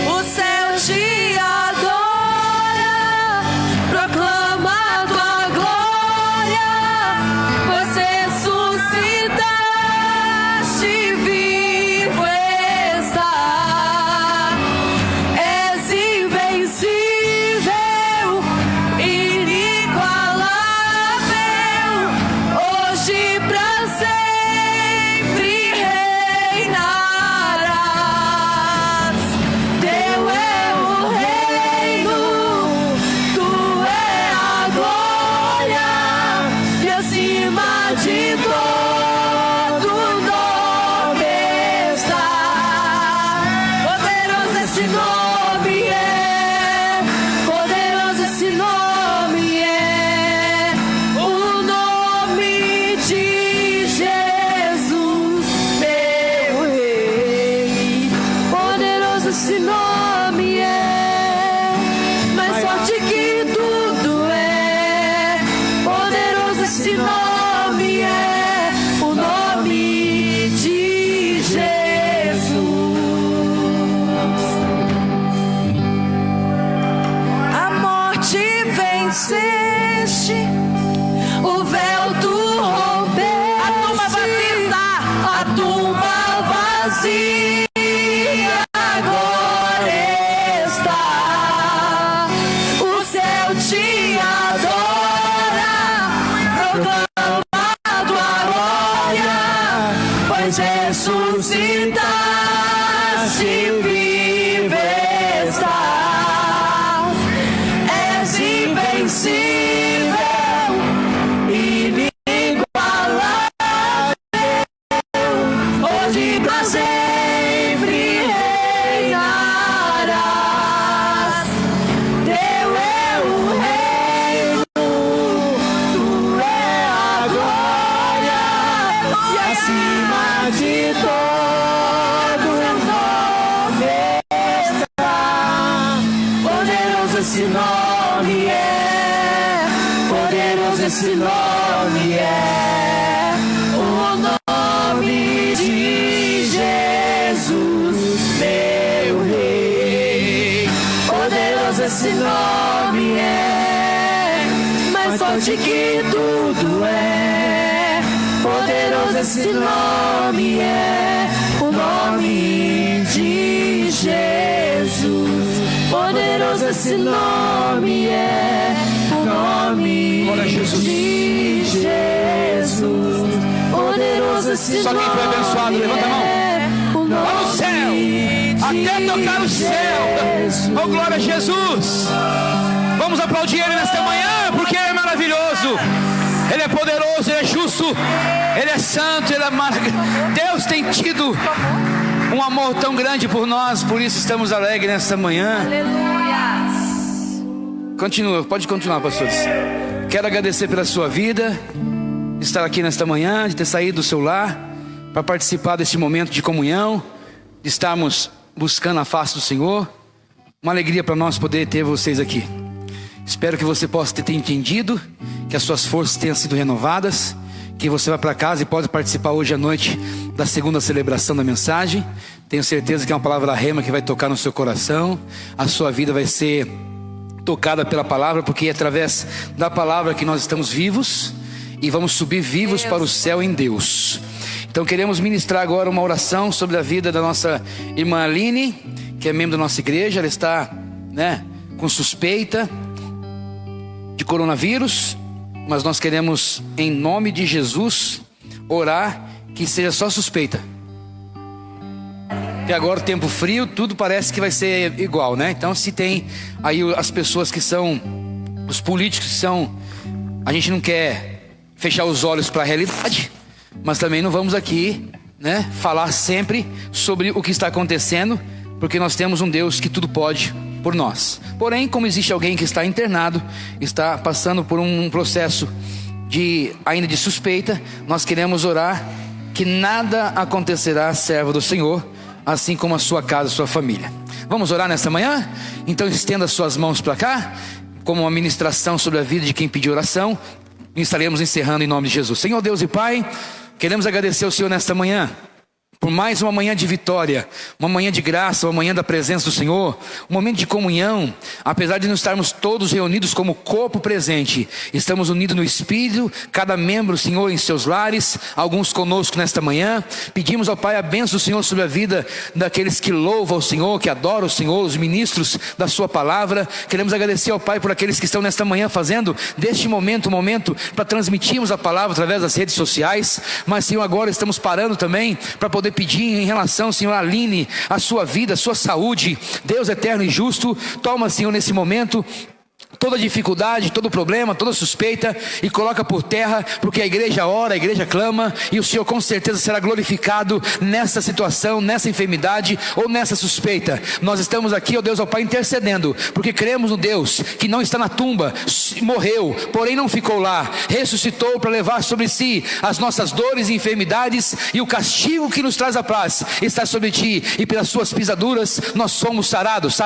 Speaker 2: O céu te adora, proclama a tua glória, pois ressuscitaste, vivo está. És invencível, inigualável, hoje pra sempre reinarás. Teu é o reino, tu é a glória, e acima de todo nome está. Poderoso esse nome é, poderoso esse nome é, o nome de Jesus, meu Rei. Poderoso esse nome é, mais forte que tudo é. Poderoso esse nome é, o nome de Jesus. A morte venceste, o véu tu rompeste, a tumba vazia agora está. O céu te adora, proclama a tua glória, pois ressuscitaste, vivo estás. És invencível, inigualável, hoje pra sempre reinarás. Teu é o reino, tu é a glória, e acima de todo nome está. Poderoso esse nome é, poderoso esse nome é, o nome de Jesus, meu Rei. Poderoso esse nome é, mais forte que tudo é. Poderoso esse nome é, o nome de Jesus. Poderoso esse nome é, o nome
Speaker 1: Glória a Jesus.
Speaker 2: de Jesus. Poderoso esse
Speaker 1: Só quem foi
Speaker 2: nome
Speaker 1: abençoado, levanta a mão.
Speaker 2: é, o
Speaker 1: Lá no
Speaker 2: nome
Speaker 1: céu, até tocar o céu. Oh, glória a Jesus. Vamos aplaudir Ele nesta manhã, porque Ele é maravilhoso. Ele é poderoso, Ele é justo, Ele é santo, Ele é maravilhoso. Deus tem tido um amor tão grande por nós, por isso estamos alegres nesta manhã.
Speaker 2: Aleluias.
Speaker 1: Continua, pode continuar, pastores. Quero agradecer pela sua vida, de estar aqui nesta manhã, de ter saído do seu lar para participar deste momento de comunhão, de estarmos buscando a face do Senhor. Uma alegria para nós poder ter vocês aqui. Espero que você possa ter entendido, que as suas forças tenham sido renovadas, que você vá para casa e pode participar hoje à noite da segunda celebração da mensagem. Tenho certeza que é uma palavra rema que vai tocar no seu coração. A sua vida vai ser tocada pela palavra, porque é através da palavra que nós estamos vivos e vamos subir vivos para o céu em Deus. Então queremos ministrar agora uma oração sobre a vida da nossa irmã Aline, que é membro da nossa igreja. Ela está, com suspeita de coronavírus, mas nós queremos, em nome de Jesus, orar que seja só suspeita. E agora, tempo frio, tudo parece que vai ser igual, né? Então, se tem aí as pessoas que são, os políticos que são, a gente não quer fechar os olhos para a realidade, mas também não vamos aqui, falar sempre sobre o que está acontecendo, porque nós temos um Deus que tudo pode por nós. Porém, como existe alguém que está internado, está passando por um processo ainda de suspeita, nós queremos orar que nada acontecerá, servo do Senhor, assim como a sua casa, a sua família. Vamos orar nesta manhã? Então estenda suas mãos para cá, como uma ministração sobre a vida de quem pediu oração, e estaremos encerrando em nome de Jesus. Senhor Deus e Pai, queremos agradecer ao Senhor nesta manhã, por mais uma manhã de vitória, uma manhã de graça, uma manhã da presença do Senhor, um momento de comunhão. Apesar de não estarmos todos reunidos como corpo presente, estamos unidos no Espírito, cada membro, Senhor, em seus lares, alguns conosco nesta manhã. Pedimos ao Pai a bênção do Senhor sobre a vida daqueles que louvam o Senhor, que adoram o Senhor, os ministros da sua palavra. Queremos agradecer ao Pai por aqueles que estão nesta manhã fazendo deste momento um momento para transmitirmos a palavra através das redes sociais. Mas, Senhor, agora estamos parando também para poder pedir em relação, Senhor, a Aline, a sua vida, a sua saúde. Deus eterno e justo, toma, Senhor, nesse momento toda dificuldade, todo problema, toda suspeita e coloca por terra, porque a igreja ora, a igreja clama, e o Senhor com certeza será glorificado nessa situação, nessa enfermidade ou nessa suspeita. Nós estamos aqui, ó Deus, ó Pai, intercedendo, porque cremos no Deus que não está na tumba, morreu, porém não ficou lá, ressuscitou para levar sobre si as nossas dores e enfermidades, e o castigo que nos traz a paz está sobre ti, e pelas suas pisaduras nós somos sarados,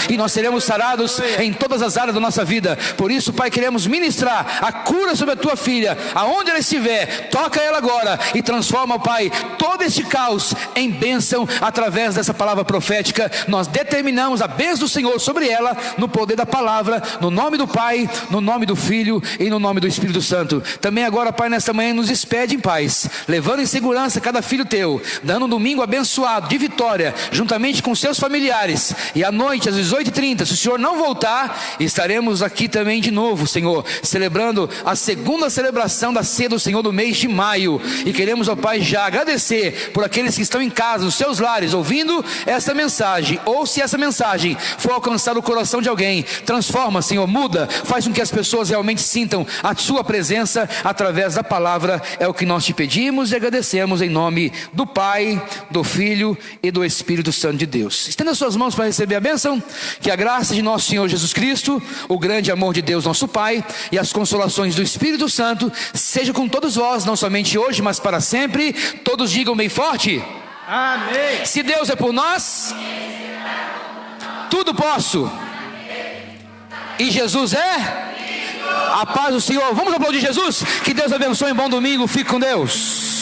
Speaker 1: e nós seremos sarados em todas as áreas da nossa vida. Por isso, Pai, queremos ministrar a cura sobre a tua filha, aonde ela estiver. Toca ela agora e transforma, Pai, todo este caos em bênção através dessa palavra profética. Nós determinamos a bênção do Senhor sobre ela, no poder da palavra, no nome do Pai, no nome do Filho e no nome do Espírito Santo. Também agora, Pai, nesta manhã nos despede em paz, levando em segurança cada filho teu, dando um domingo abençoado de vitória, juntamente com seus familiares. E à noite, às 18h30, se o Senhor não voltar, estaremos aqui também de novo, Senhor, celebrando a segunda celebração da ceia do Senhor do mês de maio. E queremos, ó Pai, já agradecer por aqueles que estão em casa, nos seus lares, ouvindo essa mensagem, ou se essa mensagem for alcançar o coração de alguém, transforma, Senhor, muda, faz com que as pessoas realmente sintam a sua presença através da palavra. É o que nós te pedimos e agradecemos em nome do Pai, do Filho e do Espírito Santo de Deus. Estenda suas mãos para receber a bênção. Que a graça de nosso Senhor Jesus Cristo, o grande amor de Deus nosso Pai e as consolações do Espírito Santo seja com todos vós, não somente hoje, mas para sempre. Todos digam bem forte: amém. Se Deus é por nós, tudo posso. E Jesus é a paz do Senhor. Vamos aplaudir Jesus. Que Deus abençoe. Um bom domingo. Fique com Deus.